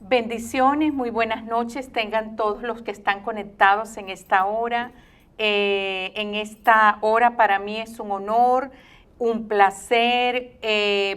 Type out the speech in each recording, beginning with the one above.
Bendiciones, muy buenas noches tengan todos los que están conectados en esta hora. En esta hora para mí es un honor, un placer,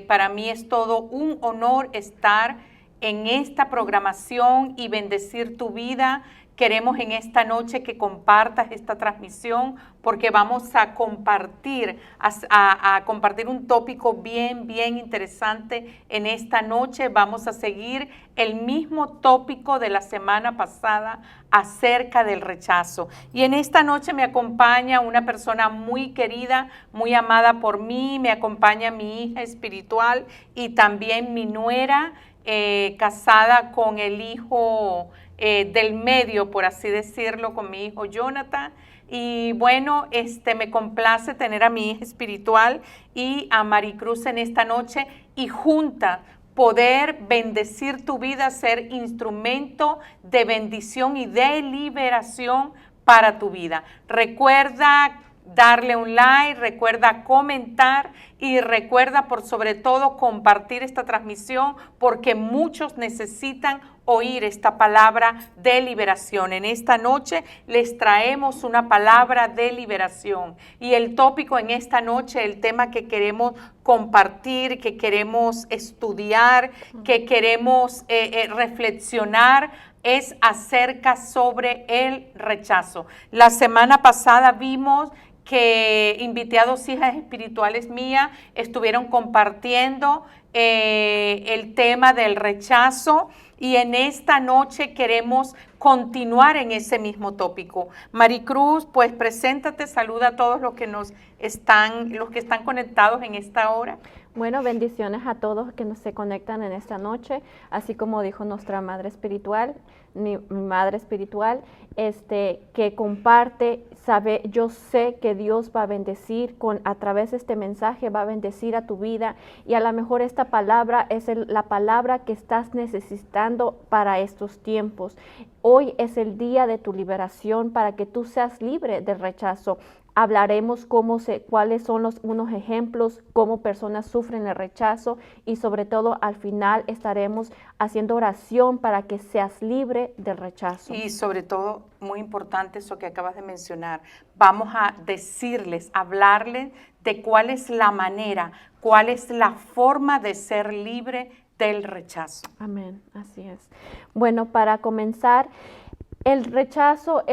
para mí es todo un honor estar en esta programación y bendecir tu vida. Queremos en esta noche que compartas esta transmisión porque vamos a compartir, a compartir un tópico bien interesante en esta noche. Vamos a seguir el mismo tópico de la semana pasada acerca del rechazo. Y en esta noche me acompaña una persona muy querida, muy amada por mí, me acompaña mi hija espiritual y también mi nuera, casada con el hijo del medio, por así decirlo, con mi hijo Jonathan. Y bueno, me complace tener a mi hija espiritual y a Maricruz en esta noche y juntas poder bendecir tu vida, ser instrumento de bendición y de liberación para tu vida. Recuerda darle un like, recuerda comentar y recuerda por sobre todo compartir esta transmisión porque muchos necesitan oír esta palabra de liberación. En esta noche les traemos una palabra de liberación y el tópico en esta noche, el tema que queremos compartir, que queremos estudiar, que queremos reflexionar es acerca sobre el rechazo. La semana pasada vimos que invité a 2 hijas espirituales mías, estuvieron compartiendo el tema del rechazo y en esta noche queremos continuar en ese mismo tópico. Maricruz, pues preséntate, saluda a todos los que están conectados en esta hora. Bueno, bendiciones a todos que se conectan en esta noche, así como dijo nuestra madre espiritual, mi madre espiritual, que comparte, yo sé que Dios va a bendecir a través de este mensaje, va a bendecir a tu vida y a lo mejor esta palabra es la palabra que estás necesitando para estos tiempos. Hoy es el día de tu liberación para que tú seas libre del rechazo. Hablaremos cuáles son unos ejemplos, cómo personas sufren el rechazo y sobre todo al final estaremos haciendo oración para que seas libre del rechazo. Y sobre todo, muy importante eso que acabas de mencionar, vamos a decirles, hablarles de cuál es la manera, cuál es la forma de ser libre del rechazo. Amén, así es. Bueno, para comenzar, el rechazo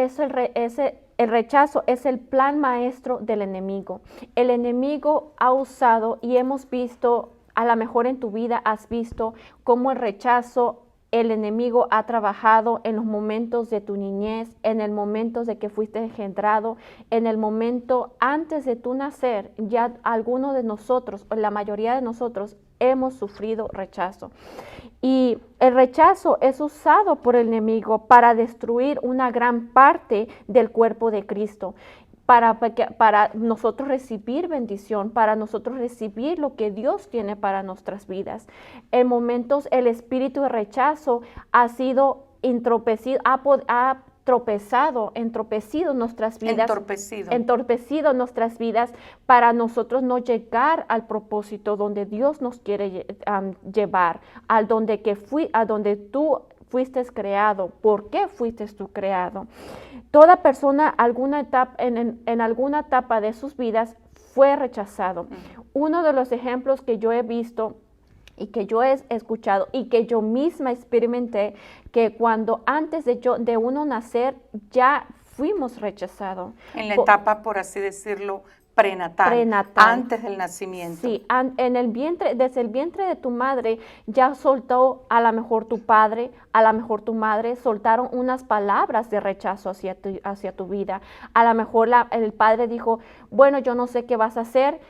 el rechazo es el plan maestro del enemigo. El enemigo ha usado y hemos visto, a lo mejor en tu vida has visto cómo el rechazo, el enemigo ha trabajado en los momentos de tu niñez, en el momento de que fuiste engendrado, en el momento antes de tu nacer. Ya algunos de nosotros, o la mayoría de nosotros, hemos sufrido rechazo. Y el rechazo es usado por el enemigo para destruir una gran parte del cuerpo de Cristo, para nosotros recibir bendición, para nosotros recibir lo que Dios tiene para nuestras vidas. En momentos el espíritu de rechazo ha sido entorpecido nuestras vidas, entorpecido nuestras vidas para nosotros no llegar al propósito donde Dios nos quiere llevar, a donde tú fuiste creado. ¿Por qué fuiste tú creado? Toda persona en alguna etapa de sus vidas fue rechazado. Uno de los ejemplos que yo he visto y que yo he escuchado y que yo misma experimenté, que cuando antes de uno nacer ya fuimos rechazados. En la etapa, por así decirlo, prenatal, antes del nacimiento. Sí, desde el vientre de tu madre ya soltó a lo mejor tu padre, a lo mejor tu madre, soltaron unas palabras de rechazo hacia tu vida. A lo mejor el padre dijo, bueno, yo no sé qué vas a hacer,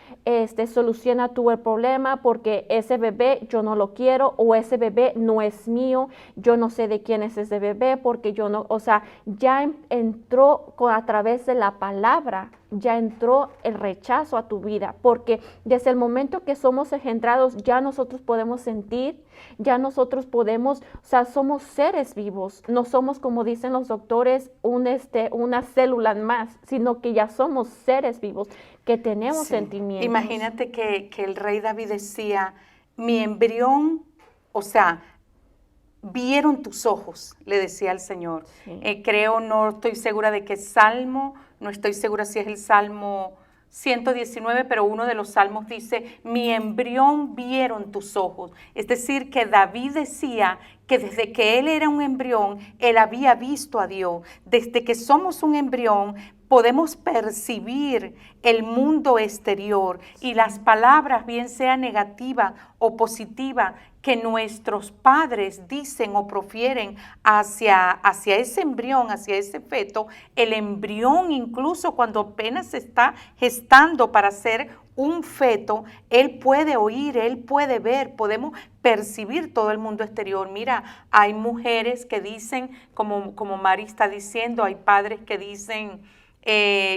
soluciona tú el problema porque ese bebé yo no lo quiero o ese bebé no es mío, yo no sé de quién es ese bebé porque yo no, o sea, ya entró a través de la palabra, ya entró el rechazo a tu vida, porque desde el momento que somos engendrados ya nosotros podemos sentir, ya nosotros podemos, o sea, somos seres vivos, no somos, como dicen los doctores, una célula más, sino que ya somos seres vivos, que tenemos sentimientos. Imagínate que el rey David decía, mi embrión, o sea, vieron tus ojos, le decía al Señor. Sí. Creo, no estoy segura de qué salmo, no estoy segura si es el Salmo 119, pero uno de los salmos dice, mi embrión vieron tus ojos. Es decir, que David decía que desde que él era un embrión, él había visto a Dios. Desde que somos un embrión, podemos percibir el mundo exterior y las palabras, bien sea negativa o positiva, que nuestros padres dicen o profieren hacia ese embrión, hacia ese feto, el embrión incluso cuando apenas se está gestando para ser un feto, él puede oír, él puede ver, podemos percibir todo el mundo exterior. Mira, hay mujeres que dicen, como Mari está diciendo, hay padres que dicen,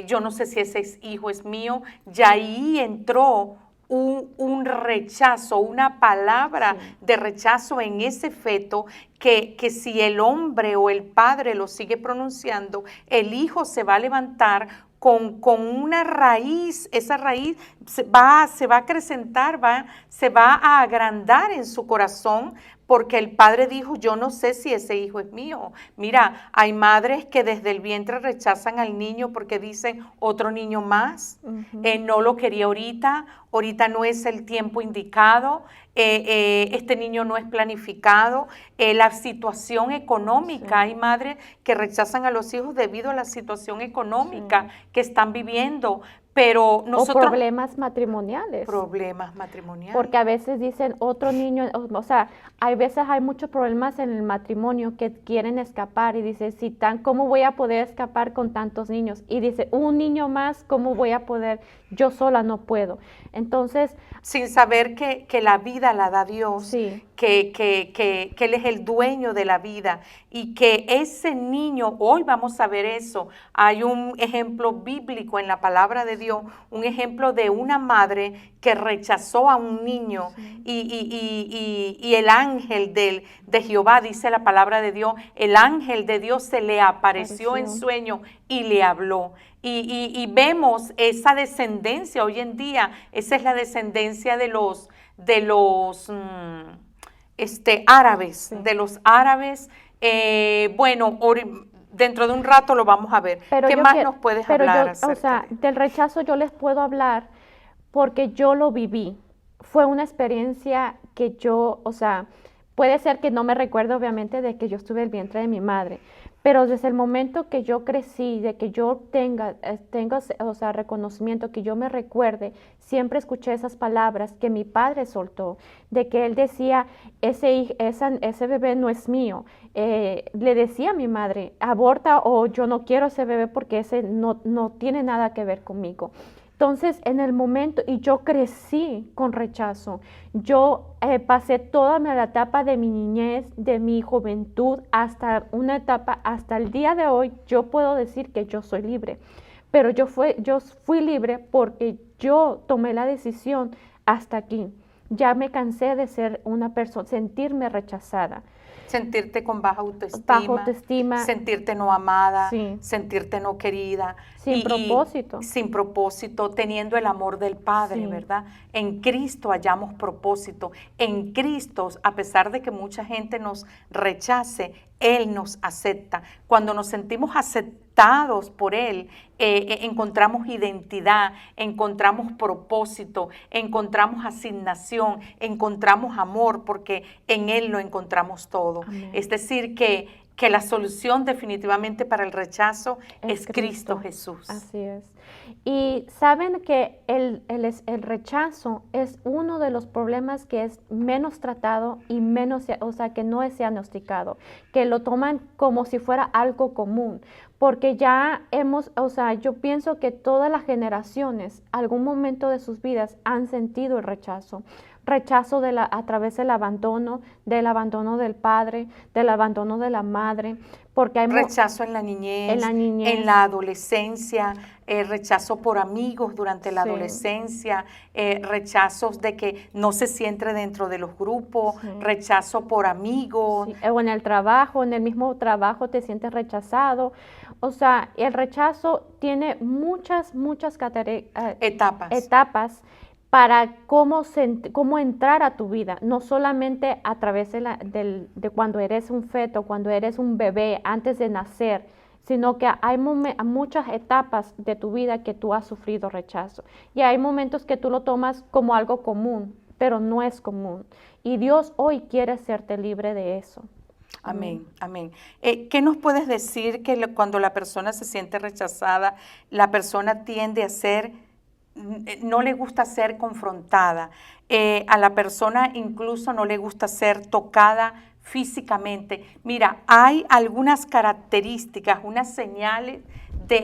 yo no sé si ese hijo es mío, y ahí entró un rechazo, una palabra de rechazo en ese feto que si el hombre o el padre lo sigue pronunciando, el hijo se va a levantar con una raíz, esa raíz se va a acrecentar, se va a agrandar en su corazón, porque el padre dijo, yo no sé si ese hijo es mío. Mira, hay madres que desde el vientre rechazan al niño porque dicen, otro niño más, no lo quería ahorita no es el tiempo indicado, este niño no es planificado, la situación económica, hay madres que rechazan a los hijos debido a la situación económica que están viviendo. Pero nosotros, o problemas matrimoniales. Problemas matrimoniales. Porque a veces dicen otro niño, o sea, hay veces hay muchos problemas en el matrimonio que quieren escapar y dice, ¿cómo voy a poder escapar con tantos niños? Y dice, un niño más, ¿cómo voy a poder? Yo sola no puedo. Entonces, sin saber que la vida la da Dios, sí, que Él es el dueño de la vida y que ese niño, hoy vamos a ver eso, hay un ejemplo bíblico en la palabra de Dios, un ejemplo de una madre que rechazó a un niño y el ángel de Jehová, dice la palabra de Dios, el ángel de Dios se le apareció en sueño y le habló. Y vemos esa descendencia hoy en día, esa es la descendencia de los árabes, de los árabes. Bueno, dentro de un rato lo vamos a ver. Pero ¿Qué más nos puedes hablar acerca o sea, del rechazo yo les puedo hablar porque yo lo viví. Fue una experiencia que yo, o sea, puede ser que no me recuerde obviamente de que yo estuve en el vientre de mi madre, pero desde el momento que yo crecí, de que yo tenga o sea, reconocimiento, que yo me recuerde, siempre escuché esas palabras que mi padre soltó, de que él decía, ese bebé no es mío. Le decía a mi madre, aborta o yo no quiero ese bebé porque ese no tiene nada que ver conmigo. Entonces, en el momento, y yo crecí con rechazo, yo pasé toda la etapa de mi niñez, de mi juventud, hasta una etapa, hasta el día de hoy, yo puedo decir que yo soy libre, pero yo fui libre porque yo tomé la decisión hasta aquí. Ya me cansé de ser una persona, sentirme rechazada. Sentirte con baja autoestima, sentirte no amada, sentirte no querida. Sin propósito. Sin propósito, teniendo el amor del Padre, ¿verdad? En Cristo hallamos propósito. En Cristo, a pesar de que mucha gente nos rechace, Él nos acepta. Cuando nos sentimos aceptados por Él, encontramos identidad, encontramos propósito, encontramos asignación, encontramos amor, porque en Él lo encontramos todo. Amén. Es decir, que la solución definitivamente para el rechazo es Cristo Jesús. Así es. Y saben que el rechazo es uno de los problemas que es menos tratado y o sea, que no es diagnosticado, que lo toman como si fuera algo común, porque ya o sea, yo pienso que todas las generaciones, algún momento de sus vidas han sentido el rechazo a través del abandono del padre, del abandono de la madre, porque hay rechazo en la niñez, en la adolescencia, rechazo por amigos durante la adolescencia, rechazos de que no se siente dentro de los grupos, rechazo por amigos. O en el trabajo, en el mismo trabajo te sientes rechazado. O sea, el rechazo tiene muchas etapas. para cómo entrar a tu vida, no solamente a través de cuando eres un feto, cuando eres un bebé, antes de nacer, sino que hay muchas etapas de tu vida que tú has sufrido rechazo. Y hay momentos que tú lo tomas como algo común, pero no es común. Y Dios hoy quiere hacerte libre de eso. Amén, amén. ¿Qué nos puedes decir que cuando la persona se siente rechazada, la persona tiende a ser, no le gusta ser confrontada? A la persona incluso no le gusta ser tocada físicamente. Mira, hay algunas características, unas señales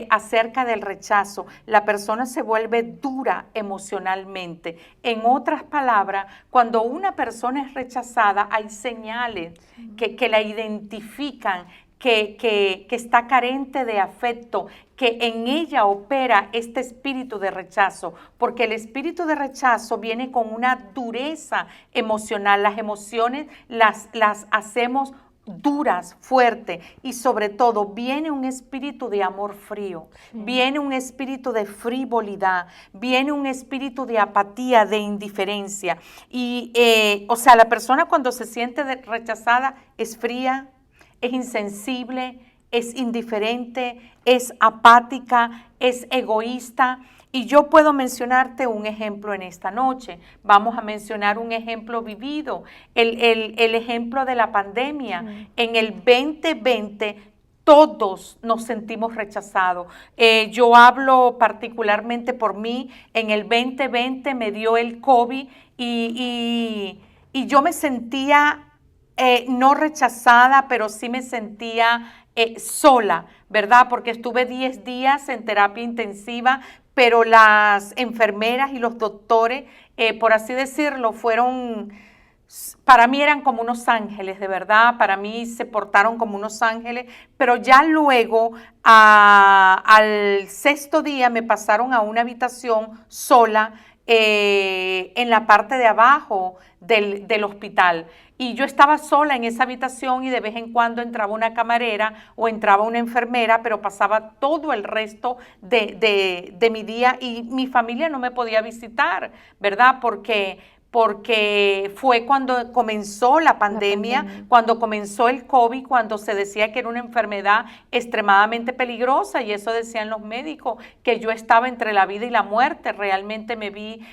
acerca del rechazo. La persona se vuelve dura emocionalmente. En otras palabras, cuando una persona es rechazada, hay señales que la identifican, que está carente de afecto, que en ella opera este espíritu de rechazo, porque el espíritu de rechazo viene con una dureza emocional. Las emociones las hacemos duras, fuertes, y sobre todo viene un espíritu de amor frío, viene un espíritu de frivolidad, viene un espíritu de apatía, de indiferencia. Y, o sea, la persona cuando se siente rechazada es fría, es insensible, es indiferente, es apática, es egoísta. Y yo puedo mencionarte un ejemplo en esta noche. Vamos a mencionar un ejemplo vivido, el ejemplo de la pandemia. En el 2020 todos nos sentimos rechazados. Yo hablo particularmente por mí. En el 2020 me dio el COVID y yo me sentía no rechazada, pero sí me sentía sola, ¿verdad? Porque estuve 10 días en terapia intensiva, pero las enfermeras y los doctores, por así decirlo, para mí eran como unos ángeles, de verdad, para mí se portaron como unos ángeles, pero ya luego al 6.º día me pasaron a una habitación sola en la parte de abajo del hospital. Y yo estaba sola en esa habitación y de vez en cuando entraba una camarera o entraba una enfermera, pero pasaba todo el resto de mi día y mi familia no me podía visitar, ¿verdad? Porque fue cuando comenzó la pandemia, cuando comenzó el COVID, cuando se decía que era una enfermedad extremadamente peligrosa, y eso decían los médicos, que yo estaba entre la vida y la muerte. Realmente me vi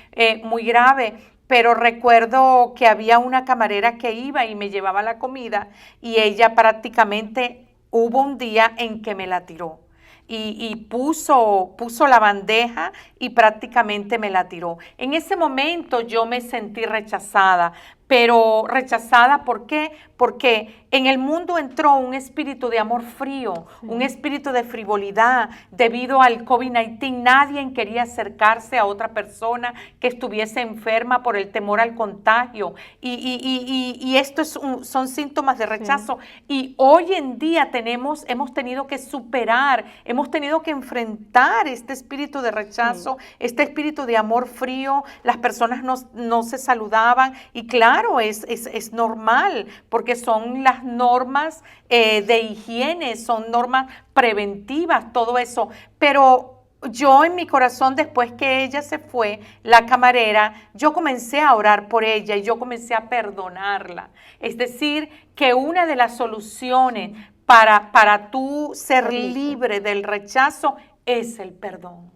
muy grave. Pero recuerdo que había una camarera que iba y me llevaba la comida y ella prácticamente hubo un día en que me la tiró. Y puso la bandeja y prácticamente me la tiró. En ese momento yo me sentí rechazada, pero rechazada, ¿por qué? Porque en el mundo entró un espíritu de amor frío, un espíritu de frivolidad. Debido al COVID-19, nadie quería acercarse a otra persona que estuviese enferma por el temor al contagio. Y esto son síntomas de rechazo. Y hoy en día hemos tenido que superar, hemos tenido que enfrentar este espíritu de rechazo, este espíritu de amor frío. Las personas no se saludaban y claro, es normal, porque son las normas de higiene, son normas preventivas, todo eso. Pero yo en mi corazón, después que ella se fue, la camarera, yo comencé a orar por ella y yo comencé a perdonarla. Es decir, que una de las soluciones para tú ser libre del rechazo es el perdón.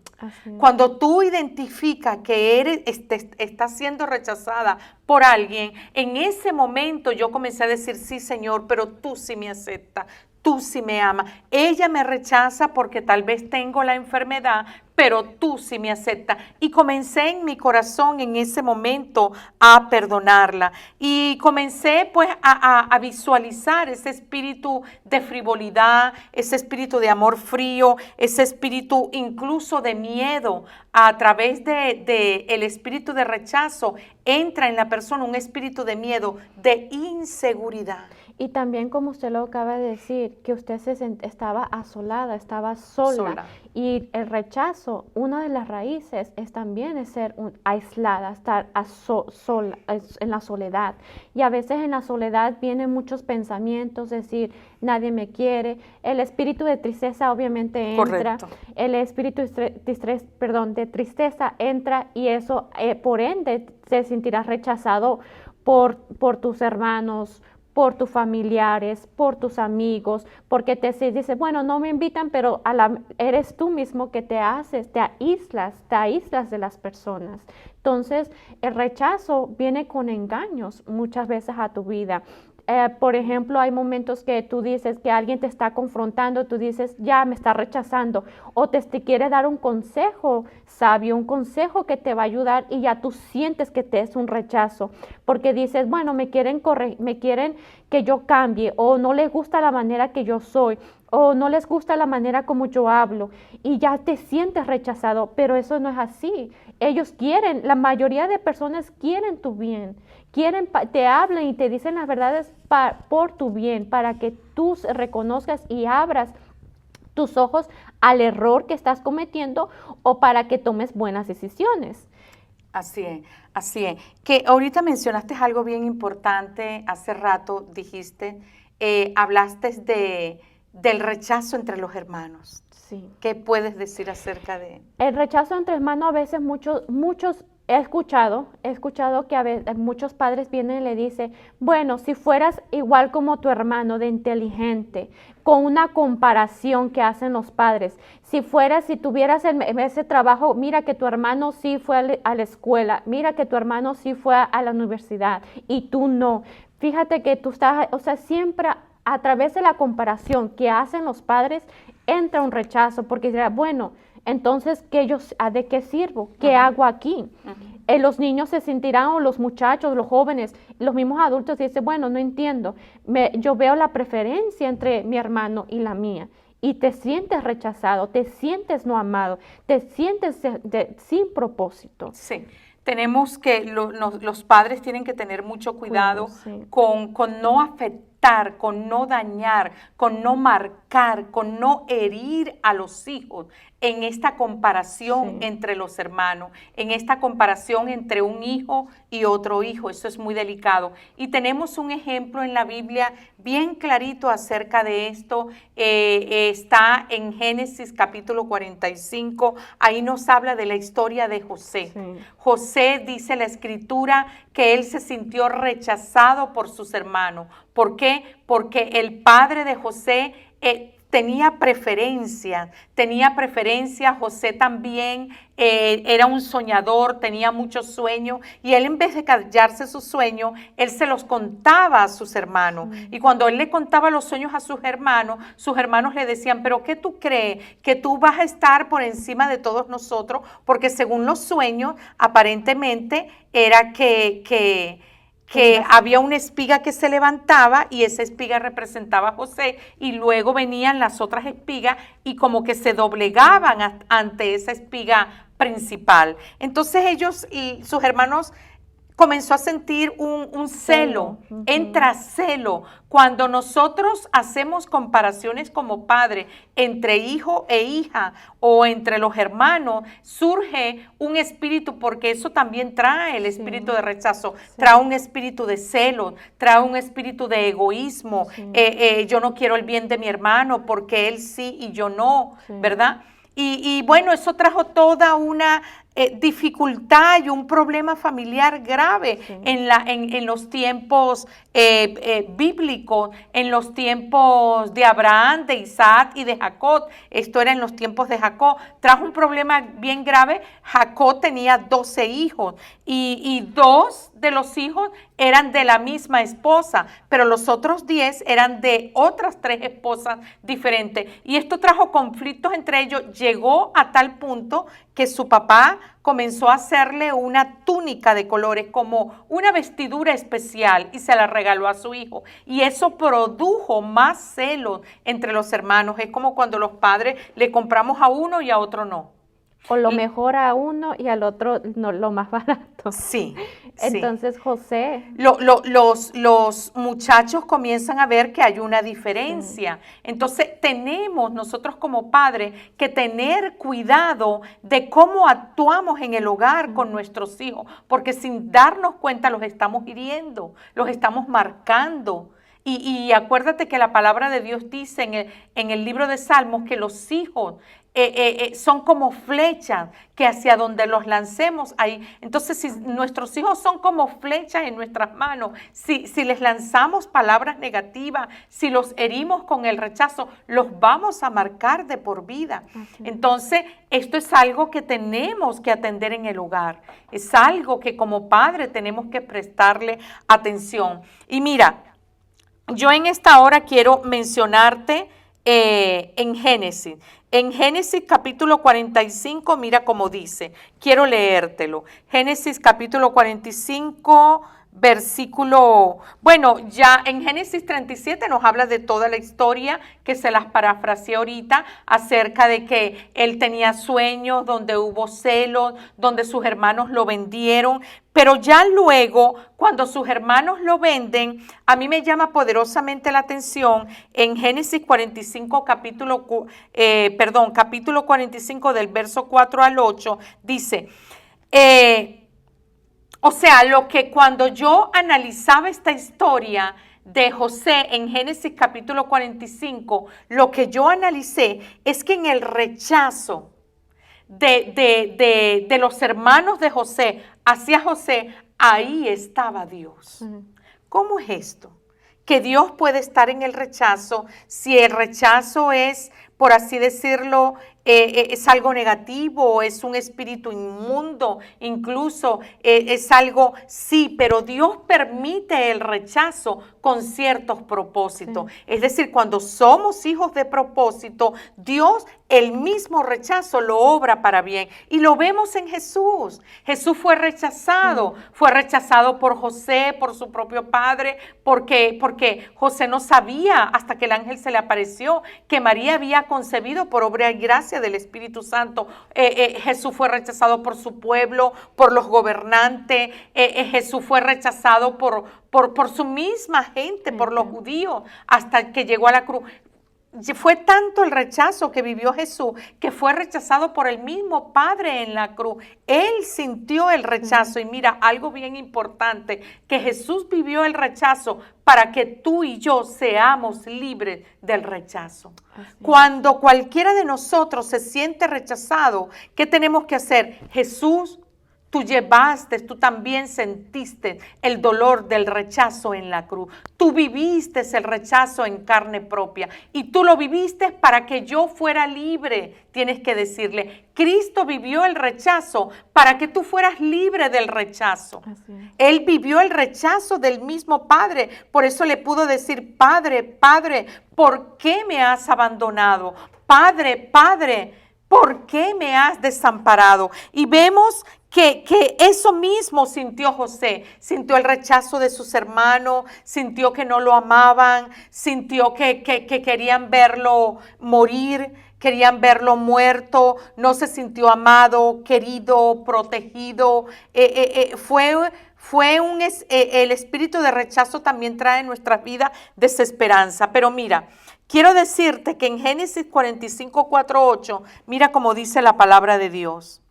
Cuando tú identificas que estás siendo rechazada por alguien, en ese momento yo comencé a decir, sí, Señor, pero tú sí me aceptas, tú sí me amas. Ella me rechaza porque tal vez tengo la enfermedad, pero tú sí me aceptas. Y comencé en mi corazón en ese momento a perdonarla. Y comencé pues a visualizar ese espíritu de frivolidad, ese espíritu de amor frío, ese espíritu incluso de miedo. A través el espíritu de rechazo entra en la persona un espíritu de miedo, de inseguridad. Y también, como usted lo acaba de decir, que usted estaba asolada, estaba sola. Y el rechazo rechazo, una de las raíces es también ser aislada, estar en la soledad. Y a veces en la soledad vienen muchos pensamientos, decir, nadie me quiere. El espíritu de tristeza obviamente entra. Correcto. El espíritu de tristeza entra y eso, por ende, te sentirás rechazado por tus hermanos, por tus familiares, por tus amigos, porque te dices, bueno, no me invitan, pero eres tú mismo que te aíslas de las personas. Entonces, el rechazo viene con engaños muchas veces a tu vida. Por ejemplo, hay momentos que tú dices que alguien te está confrontando, tú dices, ya me está rechazando, o te quiere dar un consejo sabio, un consejo que te va a ayudar y ya tú sientes que te es un rechazo, porque dices, bueno, me quieren que yo cambie, o no les gusta la manera que yo soy, o no les gusta la manera como yo hablo, y ya te sientes rechazado, pero eso no es así. Ellos quieren, la mayoría de personas quieren tu bien, te hablan y te dicen las verdades por tu bien, para que tú reconozcas y abras tus ojos al error que estás cometiendo o para que tomes buenas decisiones. Así es, así es. Que ahorita mencionaste algo bien importante, hace rato dijiste, hablaste del rechazo entre los hermanos. Sí. ¿Qué puedes decir acerca de...? El rechazo entre hermanos, a veces muchos he escuchado que a veces muchos padres vienen y le dicen, bueno, si fueras igual como tu hermano de inteligente, con una comparación que hacen los padres, si tuvieras ese trabajo, mira que tu hermano sí fue a la escuela, mira que tu hermano sí fue a la universidad y tú no. Fíjate que tú estás, o sea, siempre a través de la comparación que hacen los padres, entra un rechazo, porque dirá, bueno, entonces, ¿de qué sirvo? ¿Qué hago aquí? Los niños se sentirán, o los muchachos, los jóvenes, los mismos adultos dicen, bueno, no entiendo. Yo veo la preferencia entre mi hermano y la mía. Y te sientes rechazado, te sientes no amado, te sientes sin propósito. Sí. Tenemos que, los padres tienen que tener mucho cuidado con no afectar, con no dañar, con no marcar, con no herir a los hijos en esta comparación entre los hermanos, en esta comparación entre un hijo y otro hijo. Eso es muy delicado. Y tenemos un ejemplo en la Biblia bien clarito acerca de esto. Está en Génesis capítulo 45. Ahí nos habla de la historia de José. Sí. José, dice la escritura, que él se sintió rechazado por sus hermanos. ¿Por qué? Porque el padre de José tenía preferencia, José también era un soñador, tenía muchos sueños, y él, en vez de callarse sus sueños, él se los contaba a sus hermanos. Y cuando él le contaba los sueños a sus hermanos le decían, pero ¿qué tú crees? Que tú vas a estar por encima de todos nosotros, porque según los sueños, aparentemente era que había una espiga que se levantaba y esa espiga representaba a José, y luego venían las otras espigas y como que se doblegaban ante esa espiga principal. Entonces ellos y sus hermanos comenzó a sentir un celo, entra celo. Cuando nosotros hacemos comparaciones como padre entre hijo e hija o entre los hermanos, surge un espíritu, porque eso también trae el espíritu de rechazo, trae un espíritu de celo, trae un espíritu de egoísmo. Yo no quiero el bien de mi hermano porque él sí y yo no, ¿verdad? Y bueno, eso trajo toda una dificultad y un problema familiar grave en los tiempos bíblicos, en los tiempos de Abraham, de Isaac y de Jacob. Esto era en los tiempos de Jacob. Trajo un problema bien grave. Jacob tenía 12 hijos y 2 de los hijos eran de la misma esposa, pero los otros 10 eran de otras 3 esposas diferentes. Y esto trajo conflictos entre ellos. Llegó a tal punto que su papá comenzó a hacerle una túnica de colores, como una vestidura especial, y se la regaló a su hijo. Y eso produjo más celos entre los hermanos. Es como cuando los padres le compramos a uno y a otro no. O lo mejor a uno y al otro no, lo más barato. Sí. Entonces, José. Los muchachos comienzan a ver que hay una diferencia. Entonces, tenemos nosotros como padres que tener cuidado de cómo actuamos en el hogar con nuestros hijos, porque sin darnos cuenta los estamos hiriendo, los estamos marcando. Y acuérdate que la palabra de Dios dice en el libro de Salmos que los hijos son como flechas que hacia donde los lancemos ahí. Entonces, si nuestros hijos son como flechas en nuestras manos, si les lanzamos palabras negativas, si los herimos con el rechazo, los vamos a marcar de por vida. Entonces, esto es algo que tenemos que atender en el hogar. Es algo que como padre tenemos que prestarle atención. Y mira, yo en esta hora quiero mencionarte en Génesis. En Génesis capítulo 45, mira cómo dice, quiero leértelo. Génesis capítulo 45, versículo, bueno, ya en Génesis 37 nos habla de toda la historia que se las parafraseé ahorita acerca de que él tenía sueños, donde hubo celos, donde sus hermanos lo vendieron, pero ya luego cuando sus hermanos lo venden, a mí me llama poderosamente la atención en Génesis 45 capítulo 45 del verso 4 al 8, dice, o sea, lo que cuando yo analizaba esta historia de José en Génesis capítulo 45, lo que yo analicé es que en el rechazo de los hermanos de José hacia José, ahí estaba Dios. ¿Cómo es esto? Que Dios puede estar en el rechazo si el rechazo es, por así decirlo, es algo negativo, es un espíritu inmundo, incluso es algo, sí, pero Dios permite el rechazo con ciertos propósitos. Sí. Es decir, cuando somos hijos de propósito, Dios el mismo rechazo lo obra para bien. Y lo vemos en Jesús. Jesús fue rechazado por José, por su propio padre, porque José no sabía hasta que el ángel se le apareció que María había concebido por obra y gracia del Espíritu Santo. Jesús fue rechazado por su pueblo, por los gobernantes. Jesús fue rechazado por su misma gente, por los judíos, hasta que llegó a la cruz. Fue tanto el rechazo que vivió Jesús que fue rechazado por el mismo Padre en la cruz. Él sintió el rechazo y mira, algo bien importante, que Jesús vivió el rechazo para que tú y yo seamos libres del rechazo. Cuando cualquiera de nosotros se siente rechazado, ¿qué tenemos que hacer? Jesús, tú llevaste, tú también sentiste el dolor del rechazo en la cruz. Tú viviste el rechazo en carne propia y tú lo viviste para que yo fuera libre. Tienes que decirle, Cristo vivió el rechazo para que tú fueras libre del rechazo. Él vivió el rechazo del mismo Padre. Por eso le pudo decir, Padre, Padre, ¿por qué me has abandonado? Padre, Padre, ¿por qué me has desamparado? Y vemos que eso mismo sintió José, sintió el rechazo de sus hermanos, sintió que no lo amaban, sintió que querían verlo morir, querían verlo muerto, no se sintió amado, querido, protegido. El espíritu de rechazo también trae en nuestras vidas desesperanza. Pero mira, quiero decirte que en Génesis 45, 4, 8, mira cómo dice la palabra de Dios.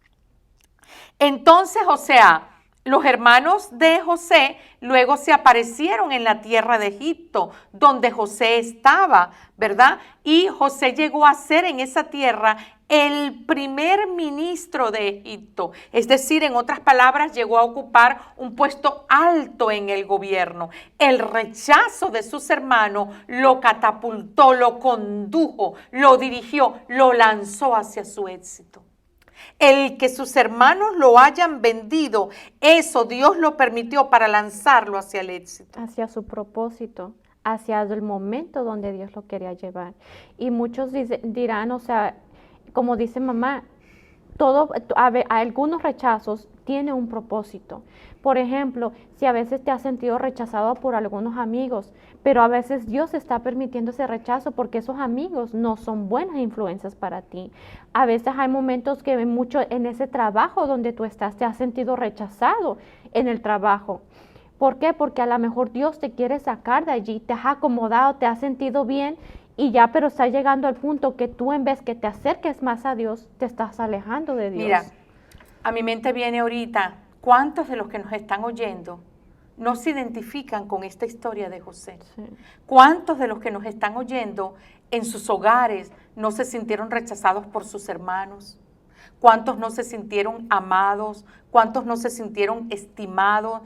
Entonces, o sea, los hermanos de José luego se aparecieron en la tierra de Egipto, donde José estaba, ¿verdad? Y José llegó a ser en esa tierra el primer ministro de Egipto. Es decir, en otras palabras, llegó a ocupar un puesto alto en el gobierno. El rechazo de sus hermanos lo catapultó, lo condujo, lo dirigió, lo lanzó hacia su éxito. El que sus hermanos lo hayan vendido, eso Dios lo permitió para lanzarlo hacia el éxito. Hacia su propósito, hacia el momento donde Dios lo quería llevar. Y muchos dirán, o sea, como dice mamá, algunos rechazos tienen un propósito. Por ejemplo, si a veces te has sentido rechazado por algunos amigos, pero a veces Dios está permitiendo ese rechazo porque esos amigos no son buenas influencias para ti. A veces hay momentos que mucho en ese trabajo donde tú estás te has sentido rechazado en el trabajo. ¿Por qué? Porque a lo mejor Dios te quiere sacar de allí, te has acomodado, te has sentido bien y ya, pero está llegando al punto que tú en vez que te acerques más a Dios, te estás alejando de Dios. Mira, a mi mente viene ahorita, ¿cuántos de los que nos están oyendo no se identifican con esta historia de José? Sí. ¿Cuántos de los que nos están oyendo en sus hogares no se sintieron rechazados por sus hermanos? ¿Cuántos no se sintieron amados? ¿Cuántos no se sintieron estimados?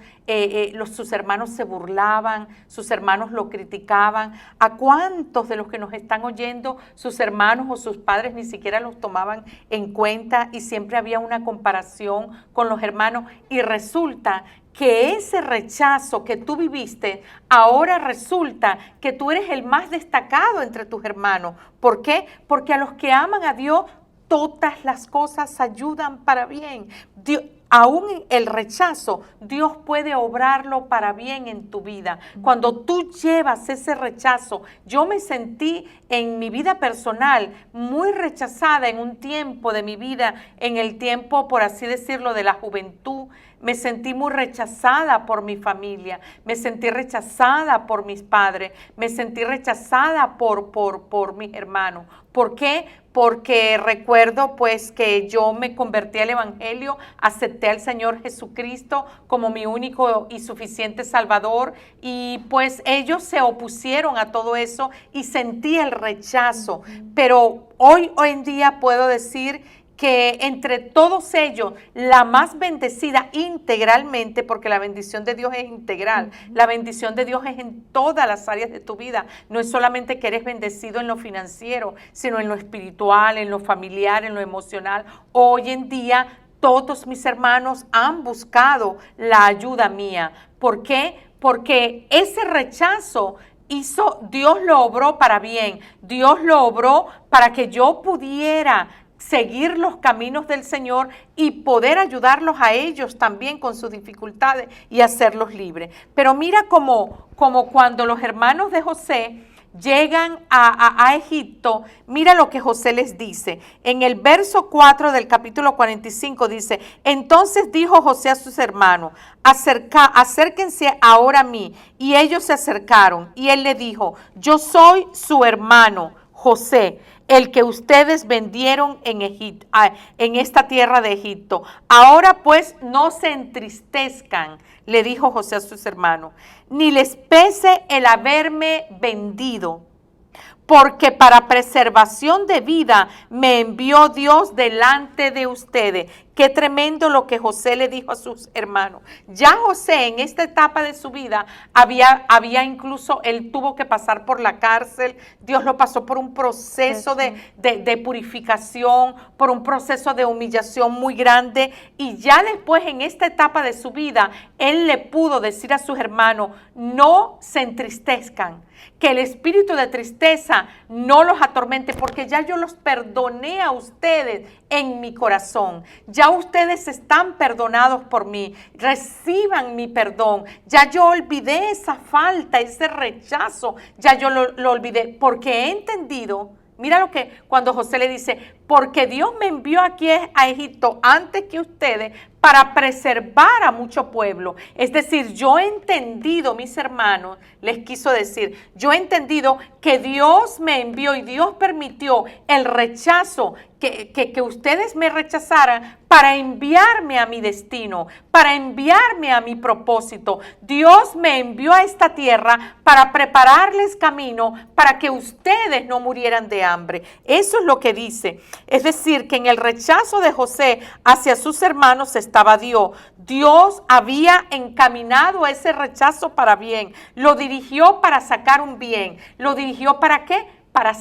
Sus hermanos se burlaban, sus hermanos lo criticaban. ¿A cuántos de los que nos están oyendo sus hermanos o sus padres ni siquiera los tomaban en cuenta y siempre había una comparación con los hermanos? Y resulta que ese rechazo que tú viviste, ahora resulta que tú eres el más destacado entre tus hermanos. ¿Por qué? Porque a los que aman a Dios, todas las cosas ayudan para bien. Dios, aún el rechazo, Dios puede obrarlo para bien en tu vida. Cuando tú llevas ese rechazo, yo me sentí en mi vida personal muy rechazada en un tiempo de mi vida, en el tiempo, por así decirlo, de la juventud. Me sentí muy rechazada por mi familia, me sentí rechazada por mis padres, me sentí rechazada por mis hermanos. ¿Por qué? Porque recuerdo pues que yo me convertí al Evangelio, acepté al Señor Jesucristo como mi único y suficiente Salvador y pues ellos se opusieron a todo eso y sentí el rechazo. Pero hoy en día puedo decir que entre todos ellos, la más bendecida integralmente, porque la bendición de Dios es integral, la bendición de Dios es en todas las áreas de tu vida, no es solamente que eres bendecido en lo financiero, sino en lo espiritual, en lo familiar, en lo emocional. Hoy en día, todos mis hermanos han buscado la ayuda mía. ¿Por qué? Porque ese rechazo Dios lo obró para bien, Dios lo obró para que yo pudiera seguir los caminos del Señor y poder ayudarlos a ellos también con sus dificultades y hacerlos libres. Pero mira como cuando los hermanos de José llegan a Egipto, mira lo que José les dice. En el verso 4 del capítulo 45 dice, entonces dijo José a sus hermanos, acérquense ahora a mí. Y ellos se acercaron y él le dijo, yo soy su hermano José, el que ustedes vendieron en esta tierra de Egipto. Ahora pues no se entristezcan, le dijo José a sus hermanos, ni les pese el haberme vendido, porque para preservación de vida me envió Dios delante de ustedes. Qué tremendo lo que José le dijo a sus hermanos. Ya José en esta etapa de su vida había incluso, él tuvo que pasar por la cárcel, Dios lo pasó por un proceso de purificación, por un proceso de humillación muy grande y ya después en esta etapa de su vida, él le pudo decir a sus hermanos, no se entristezcan, que el espíritu de tristeza no los atormente, porque ya yo los perdoné a ustedes en mi corazón. Ya ustedes están perdonados por mí. Reciban mi perdón. Ya yo olvidé esa falta, ese rechazo. Ya yo lo olvidé porque he entendido. Mira lo que cuando José le dice, porque Dios me envió aquí a Egipto antes que ustedes para preservar a mucho pueblo. Es decir, yo he entendido, mis hermanos, les quiso decir, yo he entendido que Dios me envió y Dios permitió el rechazo, que ustedes me rechazaran para enviarme a mi destino, para enviarme a mi propósito. Dios me envió a esta tierra para prepararles camino para que ustedes no murieran de hambre. Eso es lo que dice. Es decir, que en el rechazo de José hacia sus hermanos estaba Dios. Dios había encaminado ese rechazo para bien. Lo dirigió para sacar un bien. ¿Lo dirigió para qué? Para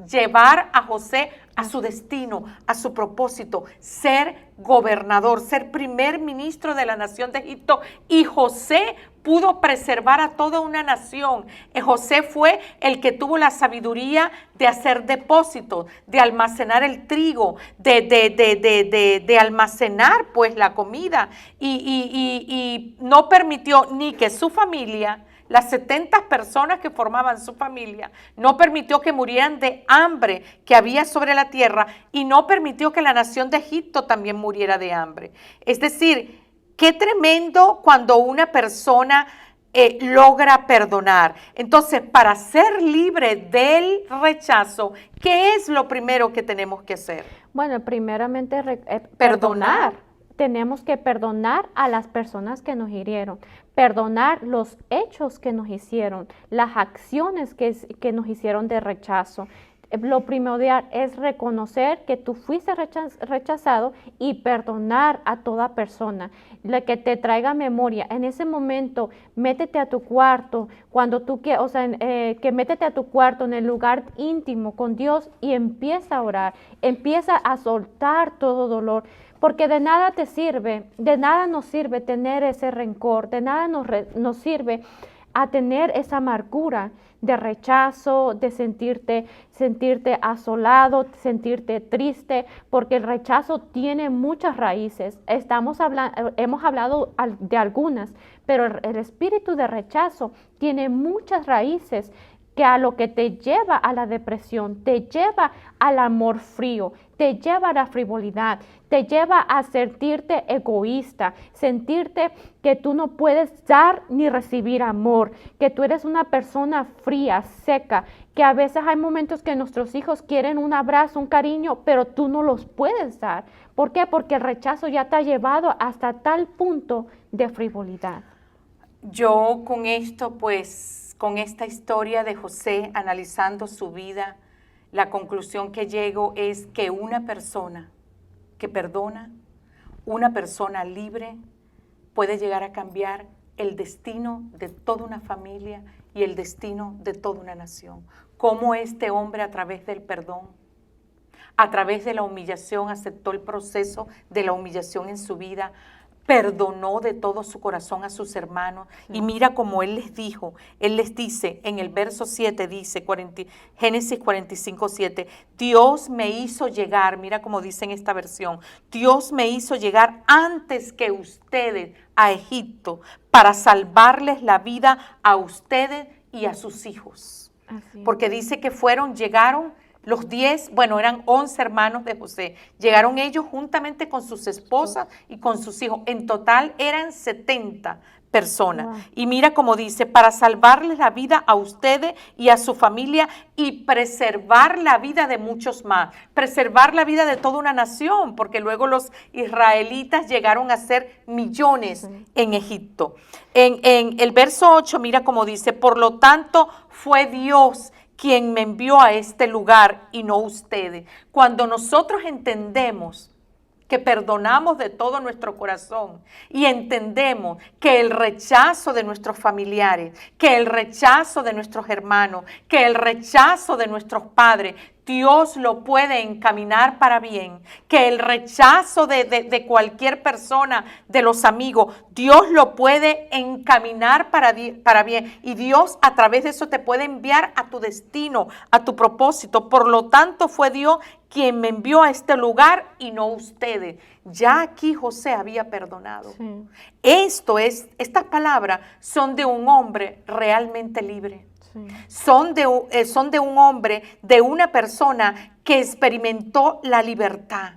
llevar a José a su destino, a su propósito, ser gobernador, ser primer ministro de la nación de Egipto. Y José pudo preservar a toda una nación. José fue el que tuvo la sabiduría de hacer depósitos, de almacenar el trigo, de almacenar pues la comida y no permitió ni que su familia, las 70 personas que formaban su familia, no permitió que murieran de hambre que había sobre la tierra y no permitió que la nación de Egipto también muriera de hambre. Es decir, qué tremendo cuando una persona logra perdonar. Entonces, para ser libre del rechazo, ¿qué es lo primero que tenemos que hacer? Bueno, primeramente perdonar. Tenemos que perdonar a las personas que nos hirieron, perdonar los hechos que nos hicieron, las acciones que nos hicieron de rechazo. Lo primordial es reconocer que tú fuiste rechazado y perdonar a toda persona, la que te traiga memoria. En ese momento, métete a tu cuarto, cuando tú quieras, o sea, que métete a tu cuarto en el lugar íntimo con Dios y empieza a orar, empieza a soltar todo dolor. Porque de nada te sirve, de nada nos sirve tener ese rencor, de nada nos sirve a tener esa amargura de rechazo, de sentirte asolado, sentirte triste, porque el rechazo tiene muchas raíces. Hemos hablado de algunas, pero el espíritu de rechazo tiene muchas raíces que a lo que te lleva a la depresión, te lleva al amor frío, te lleva a la frivolidad, te lleva a sentirte egoísta, sentirte que tú no puedes dar ni recibir amor, que tú eres una persona fría, seca, que a veces hay momentos que nuestros hijos quieren un abrazo, un cariño, pero tú no los puedes dar. ¿Por qué? Porque el rechazo ya te ha llevado hasta tal punto de frivolidad. Yo con esto, pues, con esta historia de José, analizando su vida, la conclusión que llego es que una persona que perdona, una persona libre, puede llegar a cambiar el destino de toda una familia y el destino de toda una nación. Cómo este hombre, a través del perdón, a través de la humillación, aceptó el proceso de la humillación en su vida, perdonó de todo su corazón a sus hermanos. Y mira como él les dijo, él les dice en el verso 7, dice Génesis 45, 7, Dios me hizo llegar, mira como dice en esta versión, Dios me hizo llegar antes que ustedes a Egipto para salvarles la vida a ustedes y a sus hijos. Porque dice que llegaron los 10, bueno, eran 11 hermanos de José. Llegaron ellos juntamente con sus esposas y con sus hijos. En total eran 70 personas. Wow. Y mira cómo dice, para salvarles la vida a ustedes y a su familia y preservar la vida de muchos más. Preservar la vida de toda una nación, porque luego los israelitas llegaron a ser millones en Egipto. En el verso 8, mira cómo dice, por lo tanto fue Dios quien me envió a este lugar y no ustedes. Cuando nosotros entendemos que perdonamos de todo nuestro corazón y entendemos que el rechazo de nuestros familiares, que el rechazo de nuestros hermanos, que el rechazo de nuestros padres, Dios lo puede encaminar para bien, que el rechazo de cualquier persona, de los amigos, Dios lo puede encaminar para bien y Dios a través de eso te puede enviar a tu destino, a tu propósito. Por lo tanto fue Dios quien me envió a este lugar y no ustedes. Ya aquí José había perdonado. Sí. Estas palabras son de un hombre realmente libre. Sí. Son de un hombre, de una persona que experimentó la libertad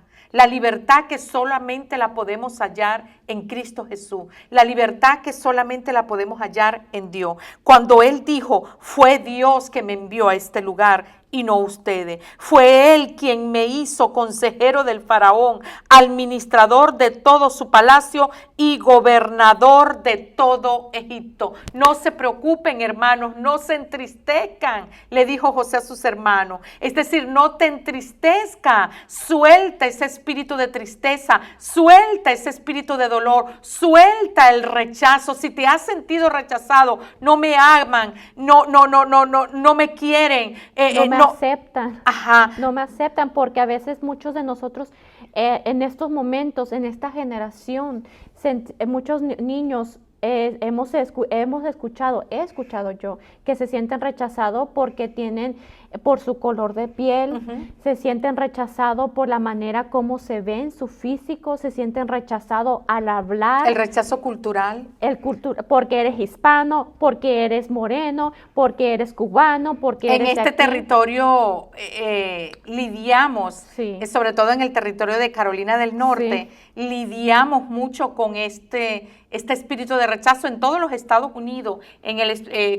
que solamente la podemos hallar en Cristo Jesús, la libertad que solamente la podemos hallar en Dios. Cuando él dijo, fue Dios que me envió a este lugar y no ustedes. Fue él quien me hizo consejero del faraón, administrador de todo su palacio y gobernador de todo Egipto. No se preocupen, hermanos, no se entristezcan, le dijo José a sus hermanos. Es decir, no te entristezca, suelta ese espíritu de tristeza, suelta ese espíritu de dolor, suelta el rechazo. Si te has sentido rechazado, no me aman, no me quieren, no aceptan. Ajá. No me aceptan porque a veces muchos de nosotros en estos momentos, en esta generación, muchos niños he escuchado yo, que se sienten rechazados porque por su color de piel, se sienten rechazados por la manera como se ven, su físico, se sienten rechazados al hablar. El rechazo cultural. Porque eres hispano, porque eres moreno, porque eres cubano, porque en eres este territorio lidiamos, sí. Sobre todo en el territorio de Carolina del Norte, sí. Lidiamos mucho con este espíritu de rechazo en todos los Estados Unidos,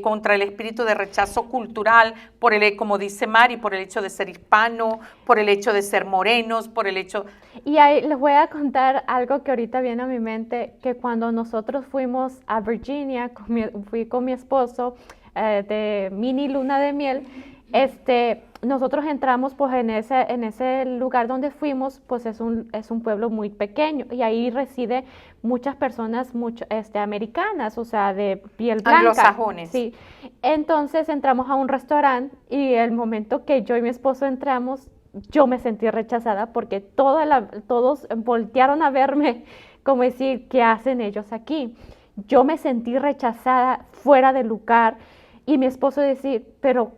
contra el espíritu de rechazo cultural, como dice Mari, por el hecho de ser hispano, por el hecho de ser morenos, por el hecho... Y ahí les voy a contar algo que ahorita viene a mi mente, que cuando nosotros fuimos a Virginia, fui con mi esposo de mini luna de miel, nosotros entramos pues en ese lugar donde fuimos, pues es un pueblo muy pequeño y ahí reside muchas personas americanas, o sea, de piel blanca. Anglosajones. Sí. Entonces entramos a un restaurante y el momento que yo y mi esposo entramos, yo me sentí rechazada porque todos voltearon a verme como decir, ¿qué hacen ellos aquí? Yo me sentí rechazada, fuera de lugar, y mi esposo decía, pero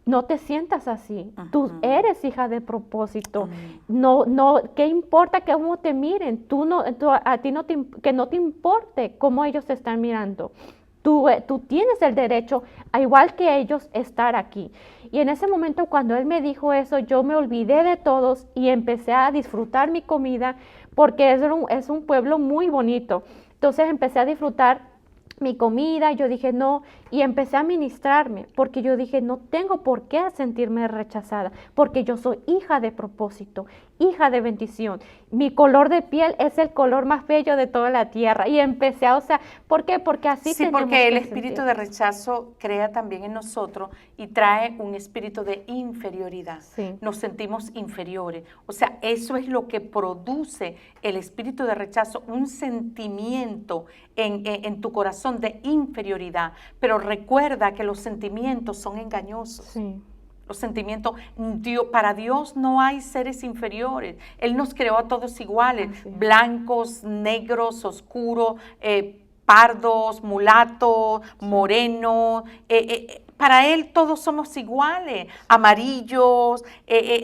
no te sientas así, tú eres hija de propósito, no, ¿qué importa cómo te miren? Que no te importe cómo ellos te están mirando. Tú tienes el derecho, a igual que ellos, estar aquí. Y en ese momento, cuando él me dijo eso, yo me olvidé de todos y empecé a disfrutar mi comida, porque es un pueblo muy bonito. Entonces empecé a disfrutar mi comida, yo dije no, y empecé a ministrarme, porque yo dije no tengo por qué sentirme rechazada, porque yo soy hija de propósito, hija de bendición, mi color de piel es el color más bello de toda la tierra, y empecé ¿por qué? Porque así sí, porque el espíritu de rechazo crea también en nosotros y trae un espíritu de inferioridad, sí. Nos sentimos inferiores, o sea, eso es lo que produce el espíritu de rechazo, un sentimiento en tu corazón de inferioridad, pero recuerda que los sentimientos son engañosos. Sí. Los sentimientos, para Dios no hay seres inferiores. Él nos creó a todos iguales, blancos, negros, oscuros, pardos, mulatos, morenos. Para Él todos somos iguales, amarillos,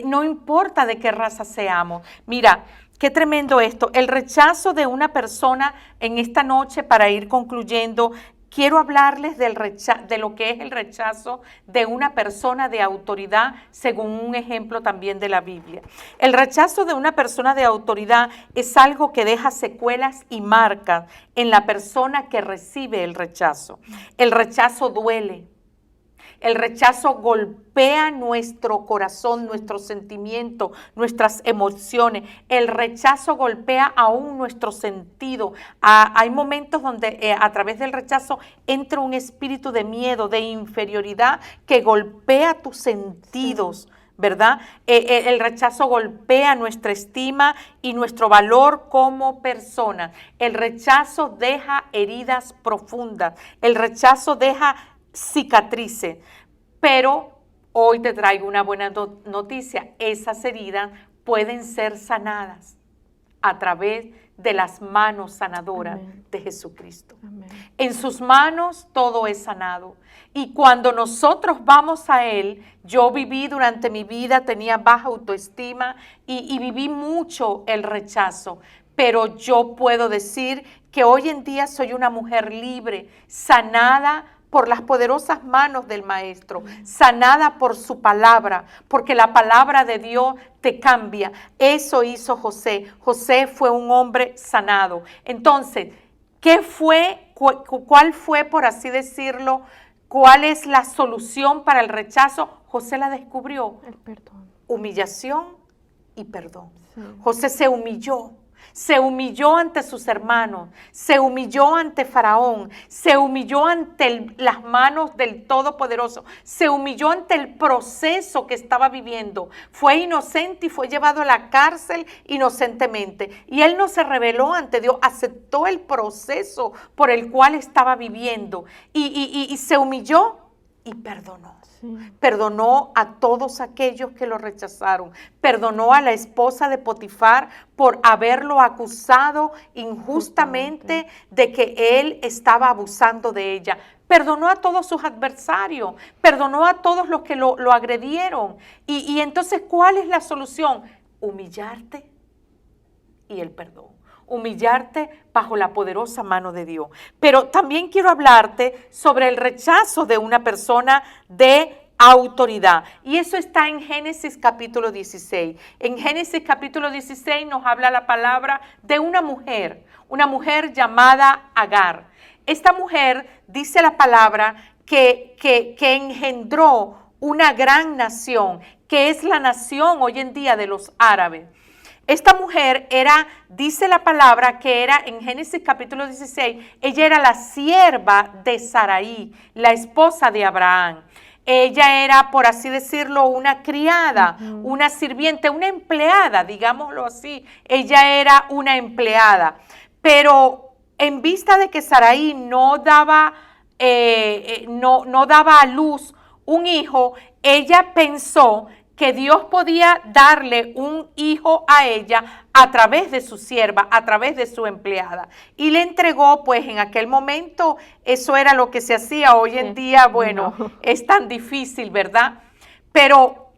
no importa de qué raza seamos. Mira, qué tremendo esto. El rechazo de una persona en esta noche, para ir concluyendo, quiero hablarles de lo que es el rechazo de una persona de autoridad, según un ejemplo también de la Biblia. El rechazo de una persona de autoridad es algo que deja secuelas y marcas en la persona que recibe el rechazo. El rechazo duele. El rechazo golpea nuestro corazón, nuestros sentimientos, nuestras emociones. El rechazo golpea aún nuestro sentido. Hay momentos donde a través del rechazo entra un espíritu de miedo, de inferioridad que golpea tus sentidos. ¿Verdad? El rechazo golpea nuestra estima y nuestro valor como persona. El rechazo deja heridas profundas. El rechazo deja cicatrices, pero hoy te traigo una buena noticia. Esas heridas pueden ser sanadas a través de las manos sanadoras de Jesucristo. Amén. En sus manos todo es sanado. Y cuando nosotros vamos a Él, yo viví durante mi vida, tenía baja autoestima y viví mucho el rechazo. Pero yo puedo decir que hoy en día soy una mujer libre, sanada por las poderosas manos del Maestro, sanada por su palabra, porque la palabra de Dios te cambia. Eso hizo José. José fue un hombre sanado. Entonces, ¿cuál fue, por así decirlo, cuál es la solución para el rechazo? José la descubrió. El perdón. Humillación y perdón. Sí. José se humilló ante sus hermanos, se humilló ante Faraón, se humilló ante las manos del Todopoderoso, se humilló ante el proceso que estaba viviendo. Fue inocente y fue llevado a la cárcel inocentemente. Y él no se rebeló ante Dios, aceptó el proceso por el cual estaba viviendo y se humilló y perdonó. Sí. Perdonó a todos aquellos que lo rechazaron. Perdonó a la esposa de Potifar por haberlo acusado injustamente de que él estaba abusando de ella. Perdonó a todos sus adversarios. Perdonó a todos los que lo agredieron. Y entonces, ¿cuál es la solución? Humillarte y el perdón. Humillarte bajo la poderosa mano de Dios. Pero también quiero hablarte sobre el rechazo de una persona de autoridad. Y eso está en Génesis capítulo 16. En Génesis capítulo 16 nos habla la palabra de una mujer llamada Agar. Esta mujer dice la palabra que engendró una gran nación, que es la nación hoy en día de los árabes. Esta mujer dice la palabra que era en Génesis capítulo 16, ella era la sierva de Sarai, la esposa de Abraham. Ella era, por así decirlo, una criada, una sirviente, una empleada, digámoslo así. Ella era una empleada. Pero en vista de que Sarai no daba a luz un hijo, ella pensó que Dios podía darle un hijo a ella a través de su sierva, a través de su empleada. Y le entregó, pues en aquel momento eso era lo que se hacía. Hoy en día, bueno, es tan difícil, ¿verdad? Pero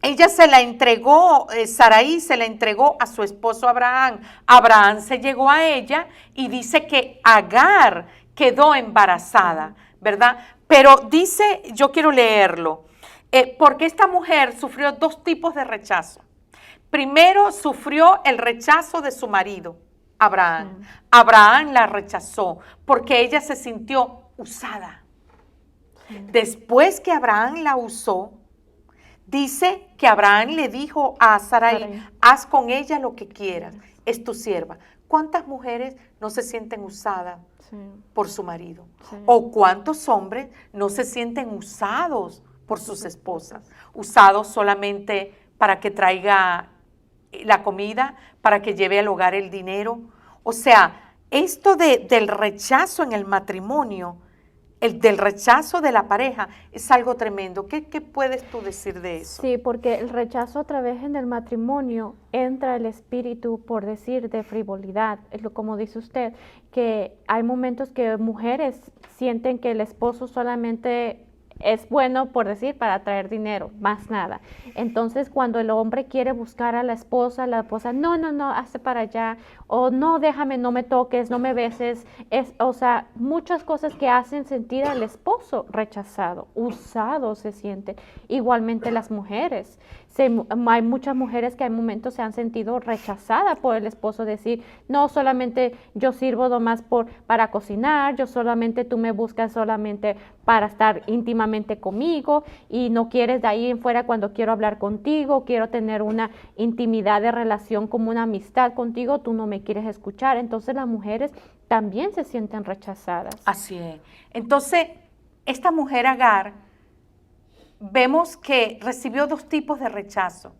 ella se la entregó, Sarai se la entregó a su esposo Abraham. Abraham se llegó a ella y dice que Agar quedó embarazada, ¿verdad? Pero dice, yo quiero leerlo. Porque esta mujer sufrió dos tipos de rechazo. Primero sufrió el rechazo de su marido, Abraham. Abraham la rechazó porque ella se sintió usada. Después que Abraham la usó, dice que Abraham le dijo a Sarai, haz con ella lo que quieras, es tu sierva. ¿Cuántas mujeres no se sienten usadas por su marido? ¿O cuántos hombres no se sienten usados por sus esposas, usados solamente para que traiga la comida, para que lleve al hogar el dinero? O sea, esto del rechazo en el matrimonio, del rechazo de la pareja, es algo tremendo. ¿Qué puedes tú decir de eso? Sí, porque el rechazo a través en el matrimonio entra el espíritu, por decir, de frivolidad. Es como dice usted, que hay momentos que mujeres sienten que el esposo solamente es bueno, por decir, para traer dinero, más nada. Entonces, cuando el hombre quiere buscar a la esposa, no, hazte para allá, o no, déjame, no me toques, no me beses, o sea, muchas cosas que hacen sentir al esposo rechazado, usado se siente. Igualmente las mujeres. Hay muchas mujeres que hay momentos se han sentido rechazadas por el esposo, decir, no, solamente yo sirvo nomás para cocinar, yo solamente tú me buscas solamente para estar íntimamente conmigo y no quieres de ahí en fuera cuando quiero hablar contigo, quiero tener una intimidad de relación como una amistad contigo, tú no me quieres escuchar. Entonces las mujeres también se sienten rechazadas. Así es. Entonces, esta mujer Agar, vemos que recibió dos tipos de rechazo.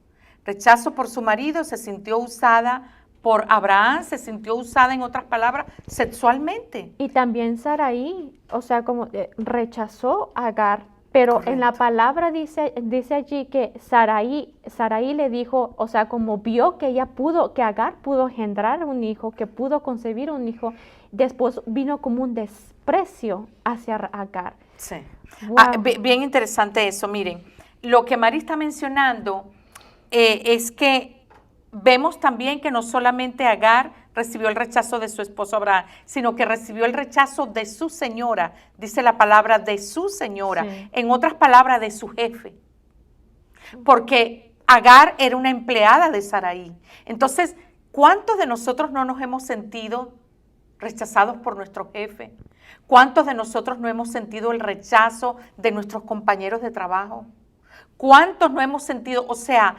Rechazo por su marido, se sintió usada por Abraham, se sintió usada, en otras palabras, sexualmente. Y también Sarai, o sea, como rechazó a Agar, pero correcto, en la palabra dice allí que Sarai le dijo, o sea, como vio que que Agar pudo engendrar un hijo, que pudo concebir un hijo, después vino como un desprecio hacia Agar. Sí. Wow. Bien interesante eso. Miren, lo que Mari está mencionando es que vemos también que no solamente Agar recibió el rechazo de su esposo Abraham, sino que recibió el rechazo de su señora, dice la palabra de su señora, sí, en otras palabras de su jefe, porque Agar era una empleada de Sarai. Entonces, ¿cuántos de nosotros no nos hemos sentido rechazados por nuestro jefe? ¿Cuántos de nosotros no hemos sentido el rechazo de nuestros compañeros de trabajo? ¿Cuántos no hemos sentido? O sea,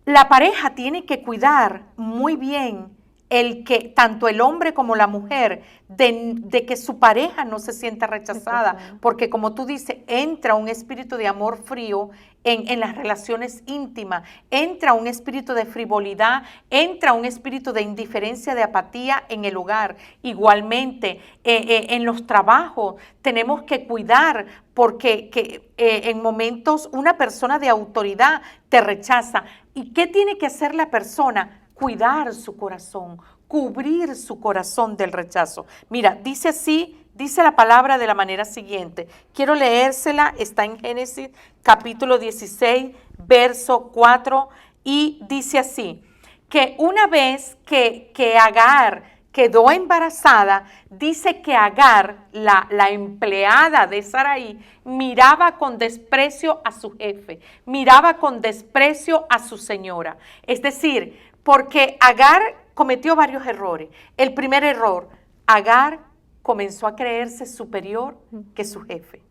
la pareja tiene que cuidar muy bien el que tanto el hombre como la mujer, de que su pareja no se sienta rechazada, porque como tú dices, entra un espíritu de amor frío en las relaciones íntimas, entra un espíritu de frivolidad, entra un espíritu de indiferencia, de apatía en el hogar. Igualmente, en los trabajos tenemos que cuidar porque en momentos una persona de autoridad te rechaza. ¿Y qué tiene que hacer la persona? Cuidar su corazón, cubrir su corazón del rechazo. Mira, dice así. Dice la palabra de la manera siguiente. Quiero leérsela, está en Génesis capítulo 16, verso 4, y dice así, que una vez que Agar quedó embarazada, dice que Agar, la empleada de Sarai, miraba con desprecio a su jefe, miraba con desprecio a su señora. Es decir, porque Agar cometió varios errores. El primer error, Agar comenzó a creerse superior que su jefe.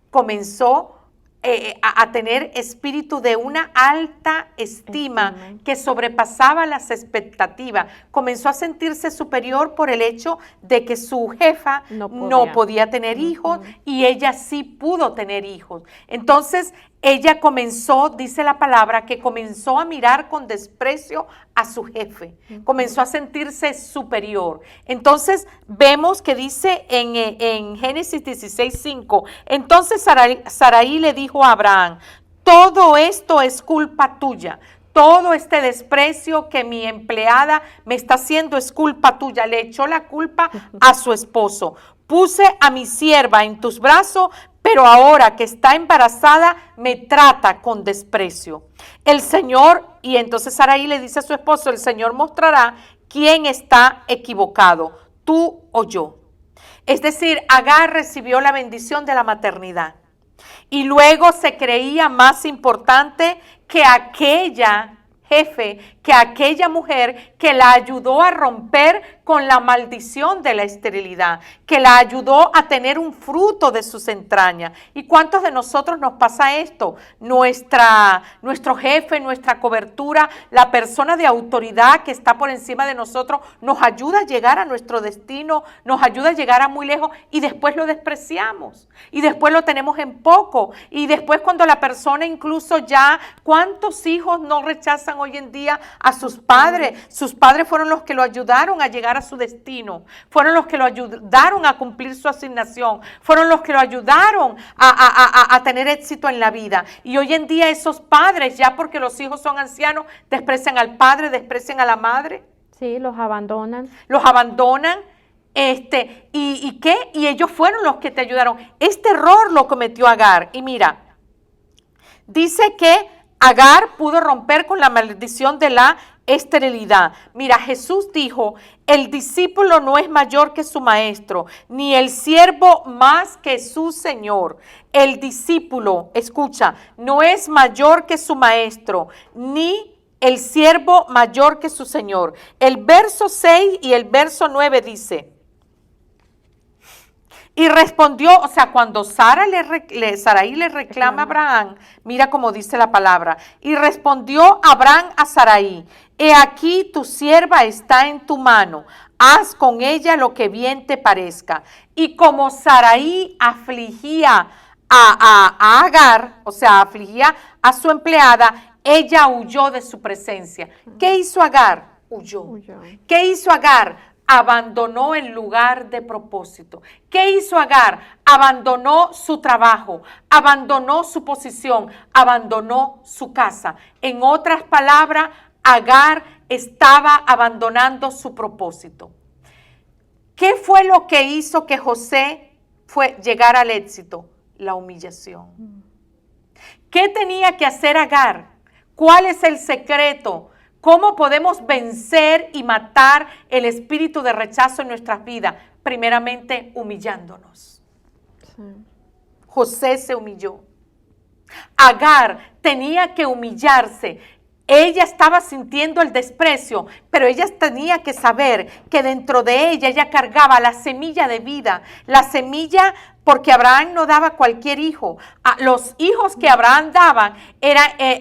Comenzó a tener espíritu de una alta estima que sobrepasaba las expectativas. Comenzó a sentirse superior por el hecho de que su jefa no podía tener hijos y ella sí pudo tener hijos. Entonces, ella comenzó, dice la palabra, que comenzó a mirar con desprecio a su jefe, comenzó a sentirse superior. Entonces vemos que dice en Génesis 16:5, entonces Sarai le dijo a Abraham, todo esto es culpa tuya. Todo este desprecio que mi empleada me está haciendo es culpa tuya. Le echó la culpa a su esposo. Puse a mi sierva en tus brazos, pero ahora que está embarazada me trata con desprecio. El Señor, y entonces Sarai le dice a su esposo, el Señor mostrará quién está equivocado, tú o yo. Es decir, Agar recibió la bendición de la maternidad y luego se creía más importante que aquella jefe, que aquella mujer que la ayudó a romper con la maldición de la esterilidad, que la ayudó a tener un fruto de sus entrañas. ¿Y cuántos de nosotros nos pasa esto? Nuestro jefe, nuestra cobertura, la persona de autoridad que está por encima de nosotros, nos ayuda a llegar a nuestro destino, nos ayuda a llegar a muy lejos y después lo despreciamos. Y después lo tenemos en poco. Y después cuando la persona incluso ya, ¿cuántos hijos no rechazan hoy en día a sus padres? Sus padres fueron los que lo ayudaron a llegar a su destino, fueron los que lo ayudaron a cumplir su asignación, fueron los que lo ayudaron a tener éxito en la vida. Y hoy en día esos padres, ya porque los hijos son ancianos, desprecian al padre, desprecian a la madre. Sí, los abandonan. Los abandonan. ¿Y qué? Y ellos fueron los que te ayudaron. Este error lo cometió Agar. Y mira, dice que Agar pudo romper con la maldición de la esterilidad. Mira, Jesús dijo, el discípulo no es mayor que su maestro, ni el siervo más que su señor. El discípulo, escucha, no es mayor que su maestro, ni el siervo mayor que su señor. El verso 6 y el verso 9 dice, y respondió, o sea, cuando Sarai le reclama a Abraham, mira cómo dice la palabra, y respondió Abraham a Sarai, he aquí tu sierva está en tu mano, haz con ella lo que bien te parezca. Y como Sarai afligía a Agar, o sea, afligía a su empleada, ella huyó de su presencia. ¿Qué hizo Agar? Huyó. ¿Qué hizo Agar? Abandonó el lugar de propósito. ¿Qué hizo Agar? Abandonó su trabajo, abandonó su posición, abandonó su casa. En otras palabras, Agar estaba abandonando su propósito. ¿Qué fue lo que hizo que José llegara al éxito? La humillación. ¿Qué tenía que hacer Agar? ¿Cuál es el secreto? ¿Cómo podemos vencer y matar el espíritu de rechazo en nuestras vidas? Primeramente, humillándonos. Sí. José se humilló. Agar tenía que humillarse. ella estaba sintiendo el desprecio, pero ella tenía que saber que dentro de ella cargaba la semilla de vida, la semilla, porque Abraham no daba cualquier hijo. Los hijos que Abraham daba,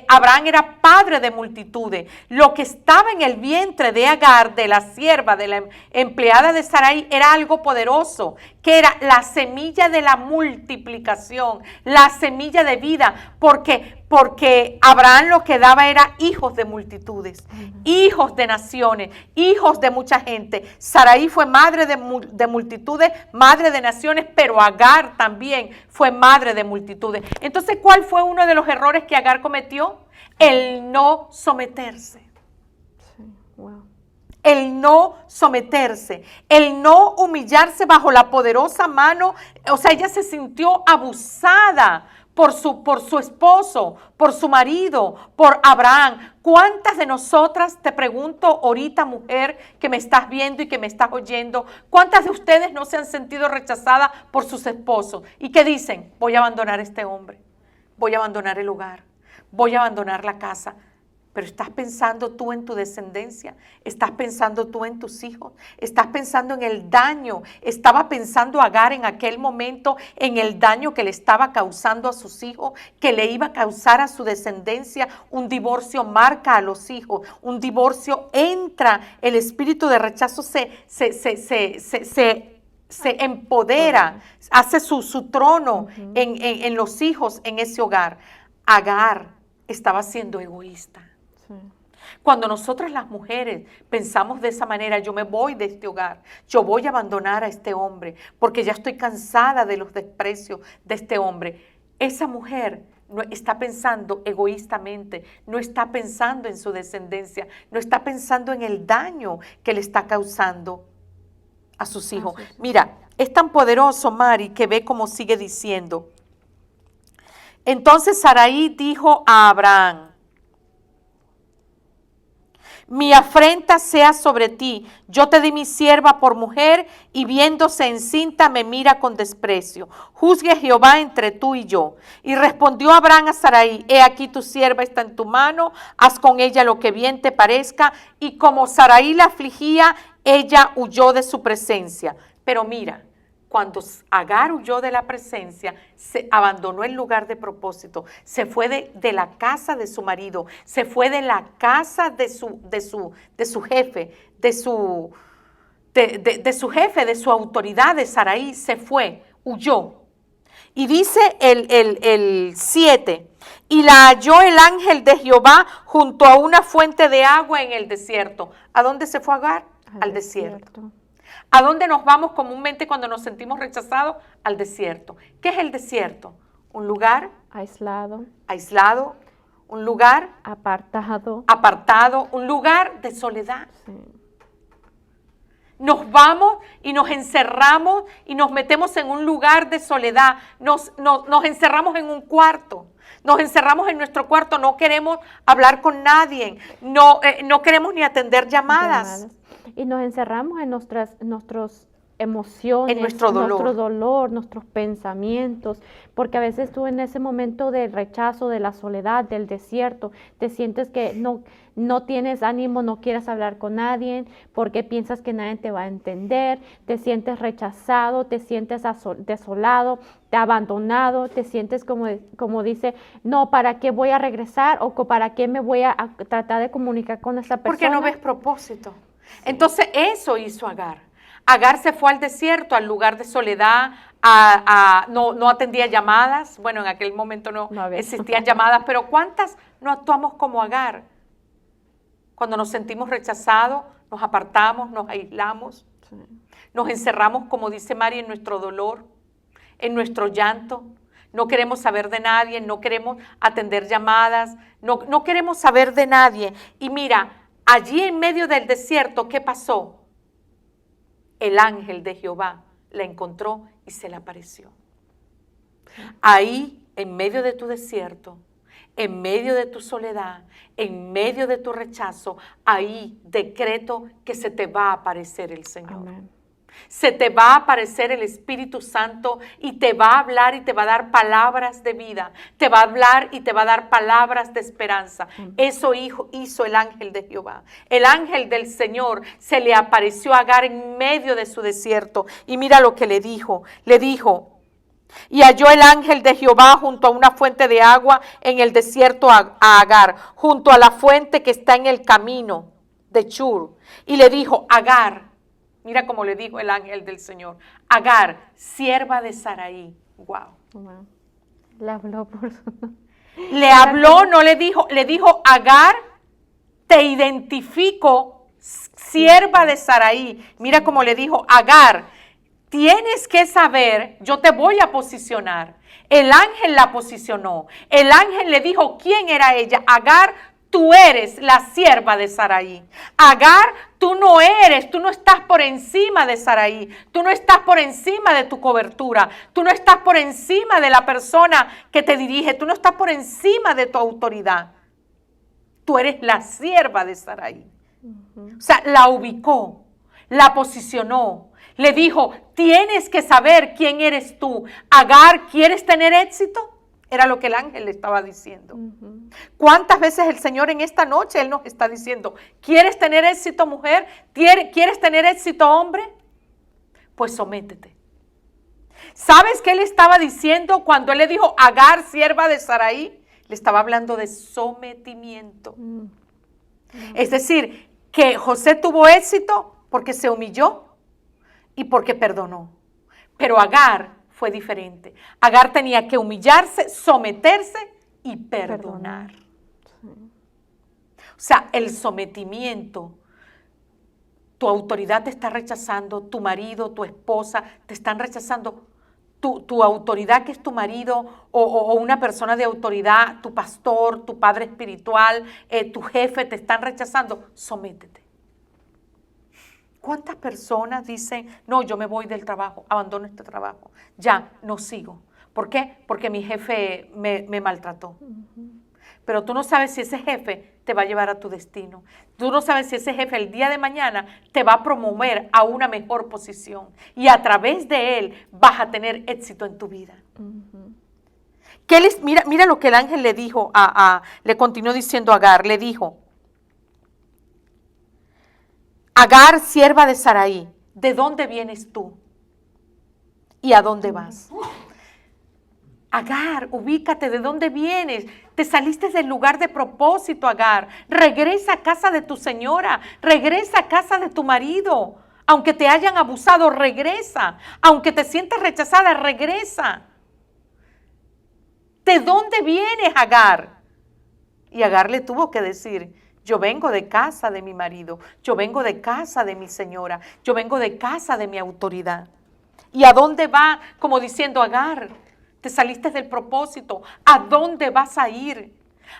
Abraham era padre de multitudes. Lo que estaba en el vientre de Agar, de la sierva, de la empleada de Sarai, era algo poderoso, que era la semilla de la multiplicación, la semilla de vida, porque Abraham lo que daba era hijos de multitudes, hijos de naciones, hijos de mucha gente. Sarai fue madre de multitudes, madre de naciones, pero Agar también fue madre de multitudes. Entonces, ¿cuál fue uno de los errores que Agar cometió? El no someterse. Sí, wow. El no someterse, el no humillarse bajo la poderosa mano. O sea, ella se sintió abusada por su esposo, por su marido, por Abraham. ¿Cuántas de nosotras, te pregunto ahorita, mujer que me estás viendo y que me estás oyendo, cuántas de ustedes no se han sentido rechazadas por sus esposos y que dicen, voy a abandonar a este hombre, voy a abandonar el hogar, voy a abandonar la casa? Pero estás pensando tú en tu descendencia, estás pensando tú en tus hijos, estás pensando en el daño. Estaba pensando Agar en aquel momento en el daño que le estaba causando a sus hijos, que le iba a causar a su descendencia. Un divorcio marca a los hijos, un divorcio entra, el espíritu de rechazo se empodera, hace su trono en los hijos, en ese hogar. Agar estaba siendo egoísta. Cuando nosotras las mujeres pensamos de esa manera, yo me voy de este hogar, yo voy a abandonar a este hombre, porque ya estoy cansada de los desprecios de este hombre. Esa mujer no está pensando egoístamente, no está pensando en su descendencia, no está pensando en el daño que le está causando a sus hijos. Mira, es tan poderoso, Mari, que ve cómo sigue diciendo. Entonces Sarai dijo a Abraham, mi afrenta sea sobre ti, yo te di mi sierva por mujer y viéndose encinta me mira con desprecio. Juzgue Jehová entre tú y yo. Y respondió Abraham a Sarai, he aquí tu sierva está en tu mano, haz con ella lo que bien te parezca. Y como Sarai la afligía, ella huyó de su presencia. Pero mira, cuando Agar huyó de la presencia, se abandonó el lugar de propósito, se fue de la casa de su marido, se fue de la casa de su jefe, de su jefe, de su autoridad, de Sarai, se fue, huyó. Y dice el 7, y la halló el ángel de Jehová junto a una fuente de agua en el desierto. ¿A dónde se fue Agar? Al desierto. ¿A dónde nos vamos comúnmente cuando nos sentimos rechazados? Al desierto. ¿Qué es el desierto? Un lugar aislado, un lugar apartado, un lugar de soledad. Sí. Nos vamos y nos encerramos y nos metemos en un lugar de soledad, nos encerramos en un cuarto. Nos encerramos en nuestro cuarto, no queremos hablar con nadie, no queremos ni atender llamadas. Y nos encerramos en nuestras emociones, en nuestro dolor, nuestros pensamientos, porque a veces tú en ese momento del rechazo, de la soledad, del desierto, te sientes que no tienes ánimo, no quieres hablar con nadie, porque piensas que nadie te va a entender, te sientes rechazado, te sientes desolado, te abandonado, te sientes como dice, no, ¿para qué voy a regresar? O ¿para qué me voy a tratar de comunicar con esa persona? Porque no ves propósito. Entonces eso hizo Agar. Agar se fue al desierto, al lugar de soledad, no atendía llamadas. Bueno, en aquel momento no existían llamadas, pero ¿cuántas no actuamos como Agar? Cuando nos sentimos rechazados, nos apartamos, nos aislamos, nos encerramos, como dice Mari, en nuestro dolor, en nuestro llanto. No queremos saber de nadie, no queremos atender llamadas, no queremos saber de nadie. Y mira, allí en medio del desierto, ¿qué pasó? El ángel de Jehová la encontró y se le apareció. Ahí, en medio de tu desierto, en medio de tu soledad, en medio de tu rechazo, ahí decreto que se te va a aparecer el Señor. Amén. Se te va a aparecer el Espíritu Santo y te va a hablar y te va a dar palabras de vida. Te va a hablar y te va a dar palabras de esperanza. Eso hizo el ángel de Jehová. El ángel del Señor se le apareció a Agar en medio de su desierto. Y mira lo que le dijo. Le dijo: y halló el ángel de Jehová junto a una fuente de agua en el desierto a Agar, junto a la fuente que está en el camino de Shur. Y le dijo: Agar, mira cómo le dijo el ángel del Señor: Agar, sierva de Saraí. Wow. Wow. Le habló por su nombre. Le habló, no le dijo, le dijo: Agar, te identifico, sierva de Saraí. Mira cómo le dijo: Agar, tienes que saber, yo te voy a posicionar. El ángel la posicionó. El ángel le dijo quién era ella. Agar, tú eres la sierva de Saraí. Agar, tú no estás por encima de Saraí. Tú no estás por encima de tu cobertura. Tú no estás por encima de la persona que te dirige. Tú no estás por encima de tu autoridad. Tú eres la sierva de Saraí. O sea, la ubicó, la posicionó. Le dijo: tienes que saber quién eres tú. Agar, ¿quieres tener éxito? Era lo que el ángel le estaba diciendo. ¿Cuántas veces el Señor en esta noche, Él nos está diciendo: ¿quieres tener éxito, mujer? ¿Quieres tener éxito, hombre? Pues sométete. ¿Sabes qué Él estaba diciendo cuando Él le dijo: Agar, sierva de Saraí? Le estaba hablando de sometimiento. Es decir, que José tuvo éxito porque se humilló y porque perdonó. Pero Agar fue diferente. Agar tenía que humillarse, someterse y perdonar. Sí. O sea, el sometimiento. Tu autoridad te está rechazando, tu marido, tu esposa te están rechazando. Tu autoridad, que es tu marido o una persona de autoridad, tu pastor, tu padre espiritual, tu jefe, te están rechazando. Sométete. ¿Cuántas personas dicen: no, yo me voy del trabajo, abandono este trabajo, ya, no sigo? ¿Por qué? Porque mi jefe me maltrató. Pero tú no sabes si ese jefe te va a llevar a tu destino. Tú no sabes si ese jefe el día de mañana te va a promover a una mejor posición. Y a través de él vas a tener éxito en tu vida. Mira lo que el ángel le dijo, le continuó diciendo a Agar, le dijo: Agar, sierva de Saraí, ¿de dónde vienes tú? ¿Y a dónde vas? Agar, ubícate, ¿de dónde vienes? Te saliste del lugar de propósito, Agar. Regresa a casa de tu señora, regresa a casa de tu marido. Aunque te hayan abusado, regresa. Aunque te sientas rechazada, regresa. ¿De dónde vienes, Agar? Y Agar le tuvo que decir: yo vengo de casa de mi marido, yo vengo de casa de mi señora, yo vengo de casa de mi autoridad. ¿Y a dónde va? Como diciendo: Agar, te saliste del propósito, ¿a dónde vas a ir?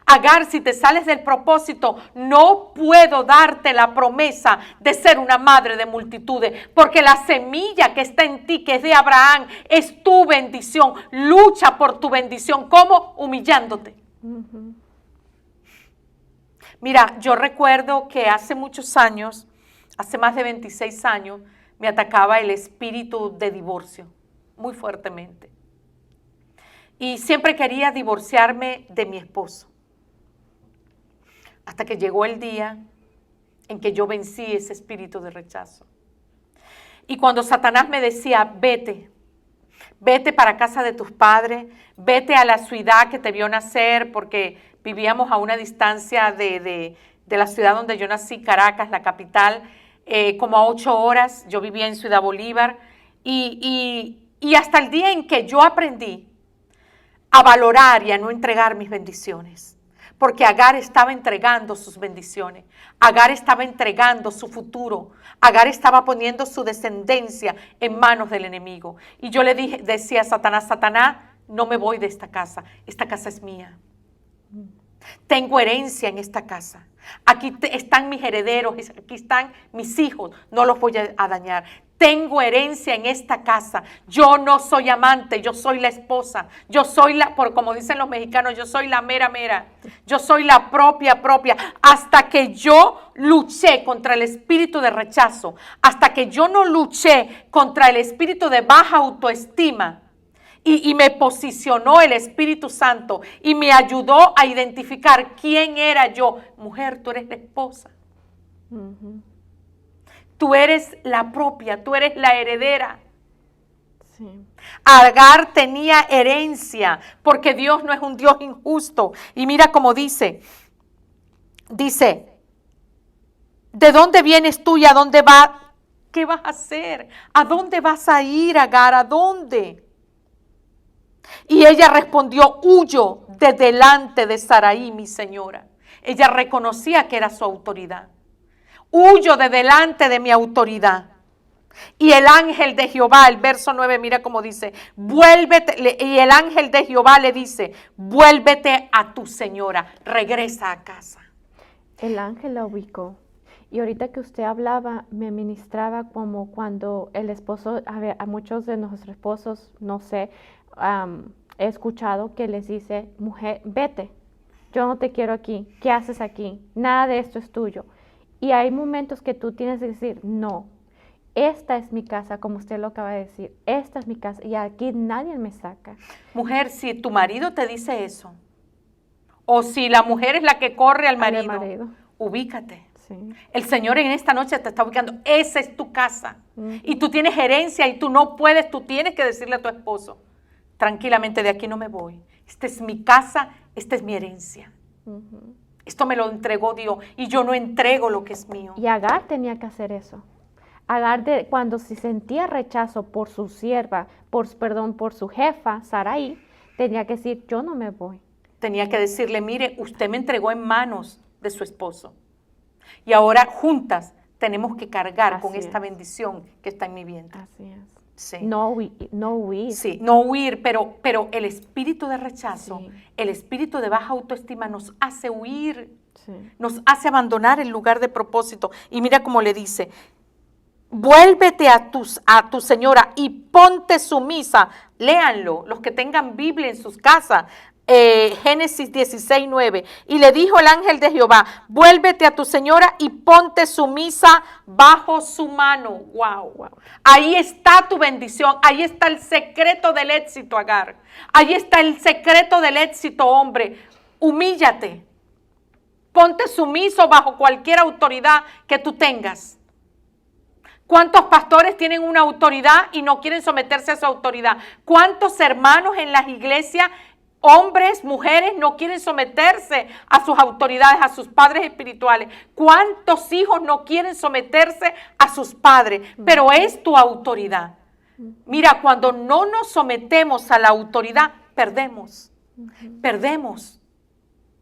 Agar, si te sales del propósito, no puedo darte la promesa de ser una madre de multitudes, porque la semilla que está en ti, que es de Abraham, es tu bendición. Lucha por tu bendición. ¿Cómo? Humillándote. Mira, yo recuerdo que hace muchos años, hace más de 26 años, me atacaba el espíritu de divorcio, muy fuertemente. Y siempre quería divorciarme de mi esposo. Hasta que llegó el día en que yo vencí ese espíritu de rechazo. Y cuando Satanás me decía: vete para casa de tus padres, vete a la ciudad que te vio nacer, porque vivíamos a una distancia de la ciudad donde yo nací, Caracas, la capital, como a 8 horas. Yo vivía en Ciudad Bolívar. Y hasta el día en que yo aprendí a valorar y a no entregar mis bendiciones. Porque Agar estaba entregando sus bendiciones. Agar estaba entregando su futuro. Agar estaba poniendo su descendencia en manos del enemigo. Y yo le decía a Satanás: Satanás, no me voy de esta casa es mía. Tengo herencia en esta casa. Aquí están mis herederos, aquí están mis hijos, no los voy a dañar. tengo herencia en esta casa. Yo no soy amante, yo soy la esposa. Yo soy como dicen los mexicanos, yo soy la mera mera. Yo soy la propia. Hasta que yo luché contra el espíritu de rechazo, hasta que yo no luché contra el espíritu de baja autoestima, y me posicionó el Espíritu Santo y me ayudó a identificar quién era yo. Mujer, tú eres la esposa. Tú eres la propia, tú eres la heredera. Sí. Agar tenía herencia, porque Dios no es un Dios injusto. Y mira cómo dice, ¿de dónde vienes tú y a dónde vas? ¿Qué vas a hacer? ¿A dónde vas a ir, Agar? ¿A dónde? Y ella respondió, huyo de delante de Sarai, mi señora. Ella reconocía que era su autoridad. Huyo de delante de mi autoridad. Y el ángel de Jehová, el verso 9, mira cómo dice, vuélvete, y el ángel de Jehová le dice, vuélvete a tu señora, regresa a casa. El ángel la ubicó. Y ahorita que usted hablaba, me ministraba como cuando el esposo, a muchos de nuestros esposos, no sé, he escuchado que les dice, mujer, vete, yo no te quiero aquí, ¿qué haces aquí? Nada de esto es tuyo. Y hay momentos que tú tienes que decir, no, esta es mi casa, como usted lo acaba de decir, esta es mi casa y aquí nadie me saca. Mujer, si tu marido te dice eso, o si la mujer es la que corre al marido, ubícate. Sí. El Señor en esta noche te está ubicando, esa es tu casa. Y tú tienes herencia y tú no puedes, tú tienes que decirle a tu esposo, tranquilamente, de aquí no me voy. Esta es mi casa, esta es mi herencia. Esto me lo entregó Dios y yo no entrego lo que es mío. Y Agar tenía que hacer eso. Agar, cuando se sentía rechazo por su sierva, por su jefa, Sarai, tenía que decir, yo no me voy. Tenía que decirle, mire, usted me entregó en manos de su esposo. Y ahora juntas tenemos que cargar con esta bendición que está en mi vientre. Así es. Sí. No huir. Sí, no huir, pero el espíritu de rechazo, el espíritu de baja autoestima nos hace huir, nos hace abandonar el lugar de propósito. Y mira cómo le dice, vuélvete a tu señora y ponte sumisa. Léanlo, los que tengan Biblia en sus casas. Génesis 16:9. Y le dijo el ángel de Jehová, vuélvete a tu señora y ponte sumisa bajo su mano. Wow. Ahí está tu bendición, ahí está el secreto del éxito, Agar. Ahí está el secreto del éxito, hombre. Humíllate. Ponte sumiso bajo cualquier autoridad que tú tengas. ¿Cuántos pastores tienen una autoridad y no quieren someterse a su autoridad? ¿Cuántos hermanos en las iglesias, hombres, mujeres, no quieren someterse a sus autoridades, a sus padres espirituales? ¿Cuántos hijos no quieren someterse a sus padres? Pero es tu autoridad. Mira, cuando no nos sometemos a la autoridad, perdemos. Perdemos.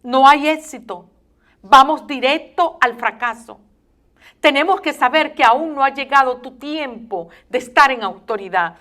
No hay éxito. Vamos directo al fracaso. Tenemos que saber que aún no ha llegado tu tiempo de estar en autoridad.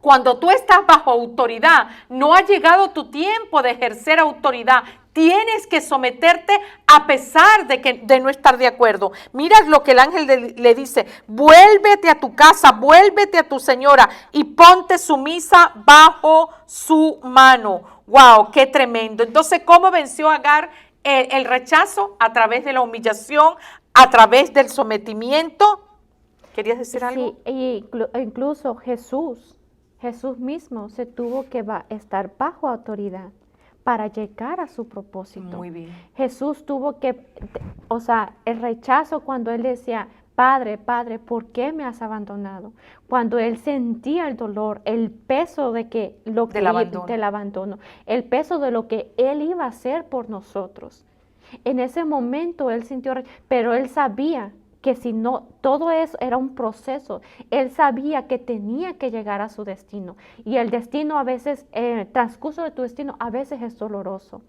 Cuando tú estás bajo autoridad, no ha llegado tu tiempo de ejercer autoridad. Tienes que someterte a pesar de no estar de acuerdo. Mira lo que el ángel le dice, vuélvete a tu casa, vuélvete a tu señora y ponte sumisa bajo su mano. ¡Wow! ¡Qué tremendo! Entonces, ¿cómo venció Agar el rechazo? A través de la humillación, a través del sometimiento. ¿Querías decir algo? Sí, incluso Jesús mismo se tuvo que estar bajo autoridad para llegar a su propósito. Muy bien. Jesús tuvo que, el rechazo cuando él decía, Padre, ¿por qué me has abandonado? Cuando él sentía el dolor, el peso del abandono, el peso de lo que él iba a hacer por nosotros. En ese momento él sintió, pero él sabía que si no, todo eso era un proceso. Él sabía que tenía que llegar a su destino. Y el destino a veces, el transcurso de tu destino a veces es doloroso.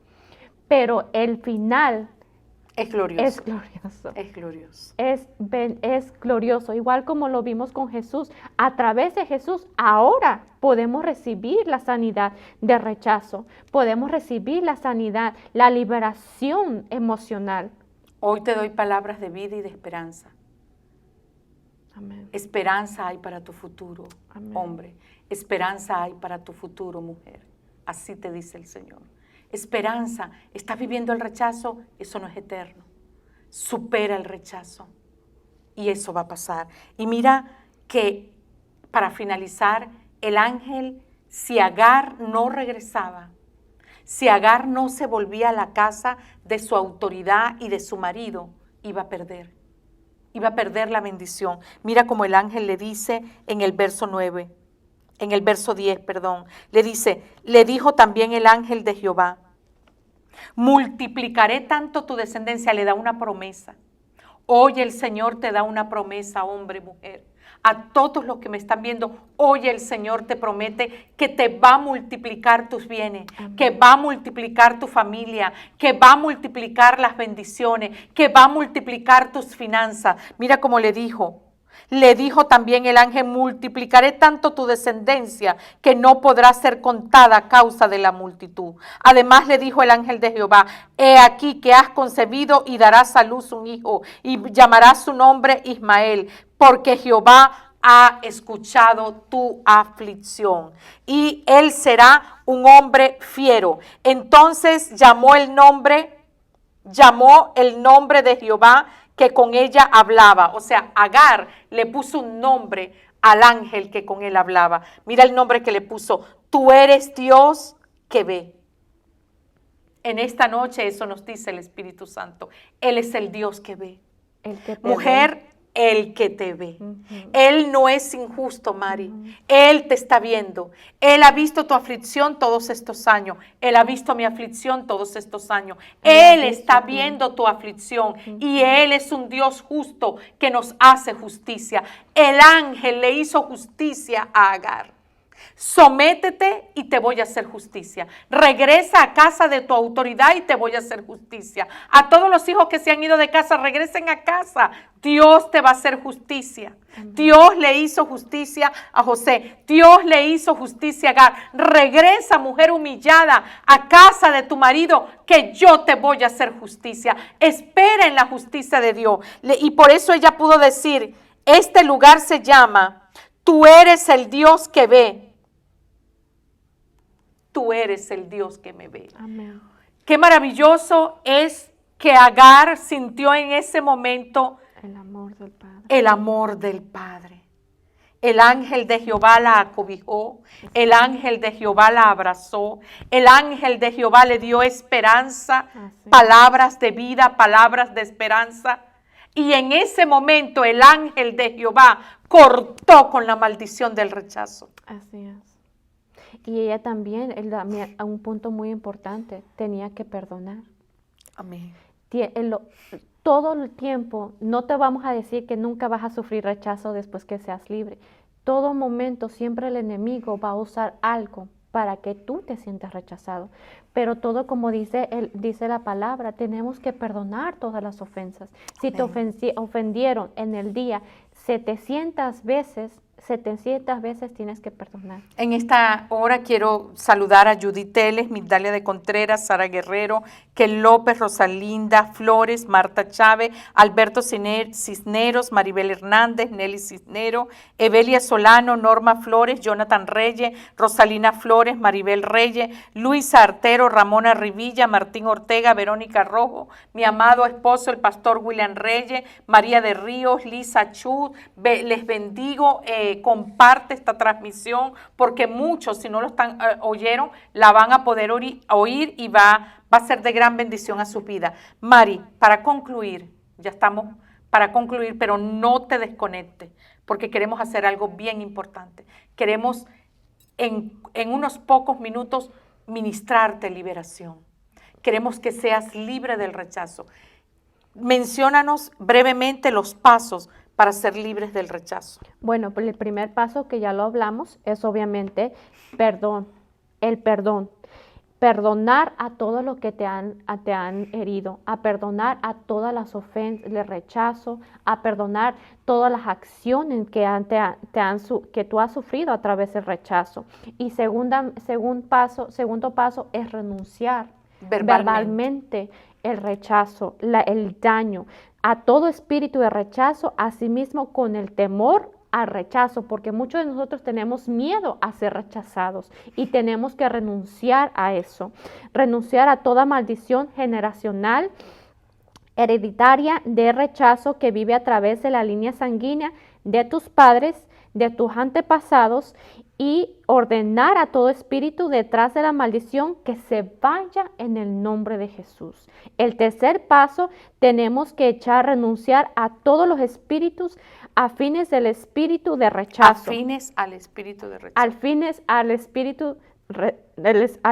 Pero el final es glorioso. Es glorioso. Es glorioso. Es glorioso. Igual como lo vimos con Jesús. A través de Jesús ahora podemos recibir la sanidad de rechazo. Podemos recibir la sanidad, la liberación emocional. Hoy te doy palabras de vida y de esperanza. Amén. Esperanza hay para tu futuro, Amén. hombre. Esperanza hay para tu futuro, mujer. Así te dice el Señor. Esperanza. ¿Estás viviendo el rechazo? Eso no es eterno. Supera el rechazo. Y eso va a pasar. Y mira que, para finalizar, el ángel, si Agar no regresaba, si Agar no se volvía a la casa de su autoridad y de su marido, iba a perder la bendición. Mira como el ángel le dice en el verso 9, en el verso 10, perdón, le dice, le dijo también el ángel de Jehová, multiplicaré tanto tu descendencia, le da una promesa. Hoy el Señor te da una promesa, hombre, mujer. A todos los que me están viendo, hoy el Señor te promete que te va a multiplicar tus bienes, amén, que va a multiplicar tu familia, que va a multiplicar las bendiciones, que va a multiplicar tus finanzas. Mira cómo le dijo también el ángel, multiplicaré tanto tu descendencia que no podrá ser contada a causa de la multitud. Además le dijo el ángel de Jehová, he aquí que has concebido y darás a luz un hijo y llamarás su nombre Ismael, porque Jehová ha escuchado tu aflicción y él será un hombre fiero. Entonces llamó el nombre de Jehová que con ella hablaba. O sea, Agar le puso un nombre al ángel que con él hablaba. Mira el nombre que le puso, tú eres Dios que ve. En esta noche eso nos dice el Espíritu Santo. Él es el Dios que ve. El que te Mujer, ve. El que te ve. Él no es injusto, Mari. Él te está viendo. Él ha visto tu aflicción todos estos años. Él ha visto mi aflicción todos estos años. Él está viendo tu aflicción y Él es un Dios justo que nos hace justicia. El ángel le hizo justicia a Agar. Sométete y te voy a hacer justicia. Regresa a casa de tu autoridad y te voy a hacer justicia. A todos los hijos que se han ido de casa, regresen a casa. Dios te va a hacer justicia. Amén. Dios le hizo justicia a José. Dios le hizo justicia a Agar. Regresa, mujer humillada, a casa de tu marido, que yo te voy a hacer justicia. Espera en la justicia de Dios. Y por eso ella pudo decir, este lugar se llama, tú eres el Dios que ve. Tú eres el Dios que me ve. Amén. Qué maravilloso es que Agar sintió en ese momento el amor del Padre. El amor del Padre. El ángel de Jehová la acobijó, el ángel de Jehová la abrazó, el ángel de Jehová le dio esperanza, palabras de vida, palabras de esperanza. Y en ese momento el ángel de Jehová cortó con la maldición del rechazo. Así es. Y ella también, a un punto muy importante, tenía que perdonar. Amén. Todo el tiempo, no te vamos a decir que nunca vas a sufrir rechazo después que seas libre. Todo momento, siempre el enemigo va a usar algo para que tú te sientas rechazado. Pero todo, como dice la palabra, tenemos que perdonar todas las ofensas. Si te ofendieron en el día 700 veces tienes que perdonar. En esta hora quiero saludar a Judith Teles, Migdalia de Contreras, Sara Guerrero, Kel López, Rosalinda Flores, Marta Chávez, Alberto Cisneros, Maribel Hernández, Nelly Cisnero, Evelia Solano, Norma Flores, Jonathan Reyes, Rosalina Flores, Maribel Reyes, Luisa Artero, Ramona Rivilla, Martín Ortega, Verónica Rojo, mi amado esposo, el pastor William Reyes, María de Ríos, Lisa Chud, les bendigo. Comparte esta transmisión porque muchos, si no lo oyeron, la van a poder oír y va a ser de gran bendición a sus vidas. Mari, para concluir, ya estamos para concluir, pero no te desconectes porque queremos hacer algo bien importante. Queremos en unos pocos minutos ministrarte liberación. Queremos que seas libre del rechazo. Menciónanos brevemente los pasos para ser libres del rechazo. Bueno, pues el primer paso, que ya lo hablamos, es obviamente perdón. El perdón. Perdonar a todo lo que te han herido, a perdonar a todas las ofensas, el rechazo, a perdonar todas las acciones que tú has sufrido a través del rechazo. Y segundo paso es renunciar. verbalmente el rechazo, el daño, a todo espíritu de rechazo, asimismo con el temor al rechazo, porque muchos de nosotros tenemos miedo a ser rechazados y tenemos que renunciar a eso, renunciar a toda maldición generacional, hereditaria de rechazo que vive a través de la línea sanguínea de tus padres, de tus antepasados, y ordenar a todo espíritu detrás de la maldición que se vaya en el nombre de Jesús. El tercer paso, tenemos que renunciar a todos los espíritus afines del espíritu de rechazo. Afines al espíritu de rechazo. Afines al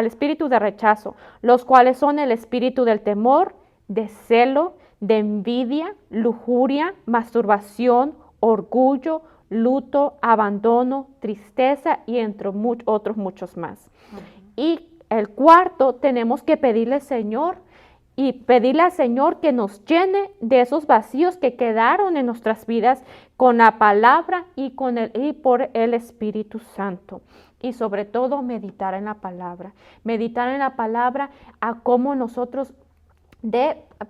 espíritu de rechazo, los cuales son el espíritu del temor, de celo, de envidia, lujuria, masturbación, orgullo, luto, abandono, tristeza y entre otros muchos más. Y el cuarto, tenemos que pedirle al Señor que nos llene de esos vacíos que quedaron en nuestras vidas con la palabra y por el Espíritu Santo. Y sobre todo meditar en la palabra a cómo nosotros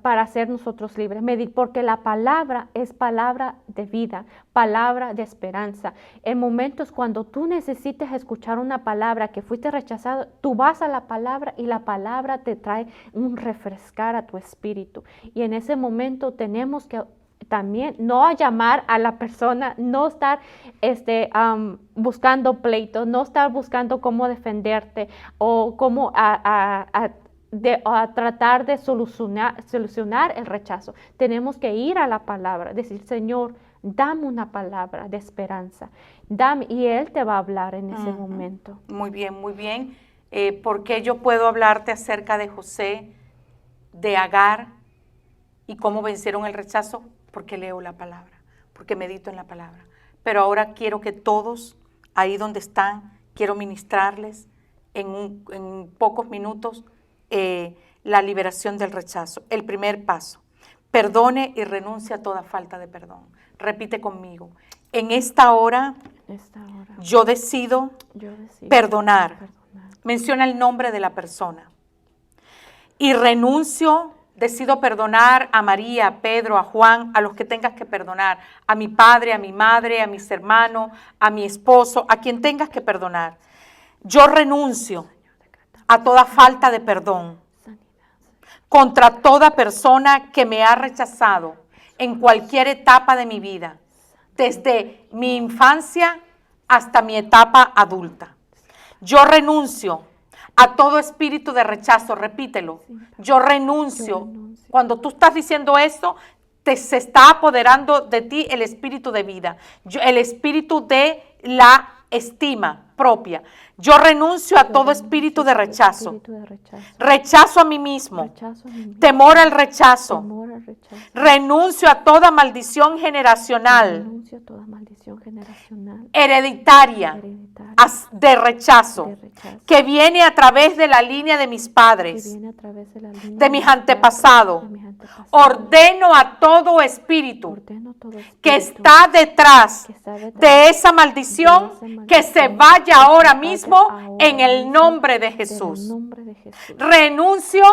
para ser nosotros libres, porque la palabra es palabra de vida, palabra de esperanza. En momentos cuando tú necesites escuchar una palabra que fuiste rechazado, tú vas a la palabra y la palabra te trae un refrescar a tu espíritu. Y en ese momento tenemos que también no llamar a la persona, no estar buscando pleito, no estar buscando cómo defenderte o cómo a tratar de solucionar el rechazo. Tenemos que ir a la palabra, decir, Señor, dame una palabra de esperanza, y Él te va a hablar en ese momento. Muy bien, muy bien. ¿Por qué yo puedo hablarte acerca de José, de Agar y cómo vencieron el rechazo? Porque leo la palabra, porque medito en la palabra. Pero ahora quiero que todos, ahí donde están, quiero ministrarles en pocos minutos la liberación del rechazo. El primer paso, perdone y renuncie a toda falta de perdón. Repite conmigo, en esta hora, yo decido perdonar. Menciona el nombre de la persona. Y decido perdonar a María, a Pedro, a Juan, a los que tengas que perdonar, a mi padre, a mi madre, a mis hermanos, a mi esposo, a quien tengas que perdonar. Yo renuncio a toda falta de perdón contra toda persona que me ha rechazado en cualquier etapa de mi vida, desde mi infancia hasta mi etapa adulta. Yo renuncio a todo espíritu de rechazo, repítelo. Yo renuncio. Cuando tú estás diciendo eso, se está apoderando de ti el espíritu de vida, el espíritu de la estima propia. Yo renuncio a todo espíritu de rechazo. Rechazo a mí mismo. Temor al rechazo. Renuncio a toda maldición generacional. Hereditaria de rechazo. Que viene a través de la línea de mis padres. De mis antepasados. Ordeno a todo espíritu que está detrás de esa maldición que se vaya ahora mismo en el nombre de Jesús. Renuncio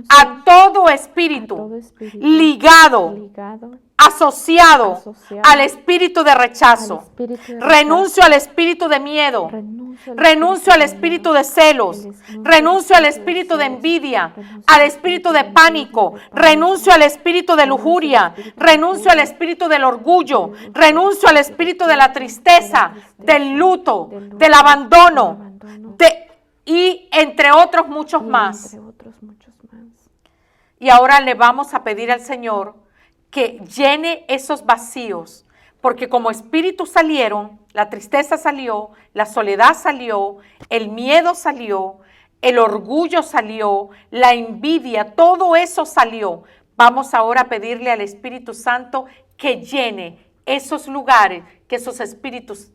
a todo espíritu ligado, asociado al espíritu de rechazo. Renuncio al espíritu de miedo. Renuncio al espíritu de celos. Renuncio al espíritu de envidia, al espíritu de pánico. Renuncio al espíritu de lujuria. Renuncio al espíritu del orgullo. Renuncio al espíritu de la tristeza, del luto, del abandono, y entre otros muchos más. Y ahora le vamos a pedir al Señor que llene esos vacíos, porque como espíritus salieron, la tristeza salió, la soledad salió, el miedo salió, el orgullo salió, la envidia, todo eso salió. Vamos ahora a pedirle al Espíritu Santo que llene esos lugares que esos espíritus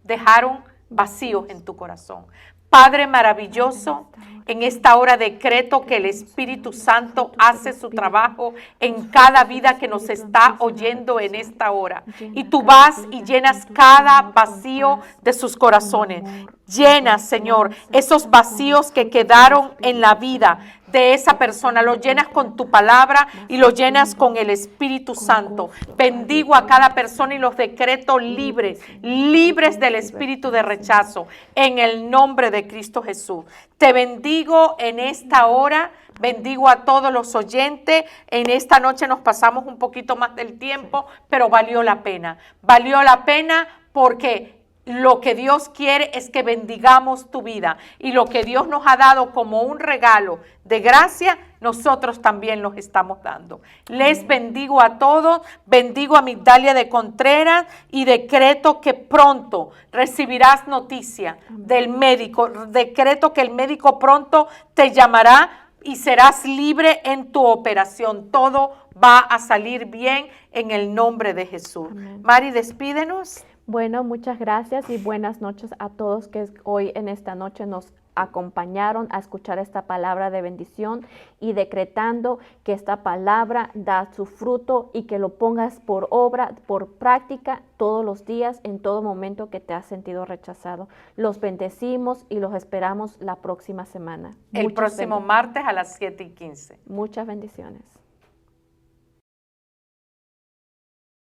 dejaron vacíos en tu corazón. Padre maravilloso, en esta hora decreto que el Espíritu Santo hace su trabajo en cada vida que nos está oyendo en esta hora. Y tú vas y llenas cada vacío de sus corazones. Llena, Señor, esos vacíos que quedaron en la vida de esa persona, lo llenas con tu palabra y lo llenas con el Espíritu Santo. Bendigo a cada persona y los decreto libres, libres del espíritu de rechazo, en el nombre de Cristo Jesús. Te bendigo en esta hora. Bendigo a todos los oyentes. En esta noche nos pasamos un poquito más del tiempo, pero valió la pena. Valió la pena porque lo que Dios quiere es que bendigamos tu vida. Y lo que Dios nos ha dado como un regalo de gracia, nosotros también los estamos dando. Les bendigo a todos. Bendigo a Migdalia de Contreras y decreto que pronto recibirás noticia del médico. Decreto que el médico pronto te llamará y serás libre en tu operación. Todo va a salir bien en el nombre de Jesús. Amén. Mari, despídenos. Bueno, muchas gracias y buenas noches a todos que hoy en esta noche nos acompañaron a escuchar esta palabra de bendición y decretando que esta palabra da su fruto y que lo pongas por obra, por práctica todos los días, en todo momento que te has sentido rechazado. Los bendecimos y los esperamos la próxima semana. El próximo martes a las 7:15. Muchas bendiciones.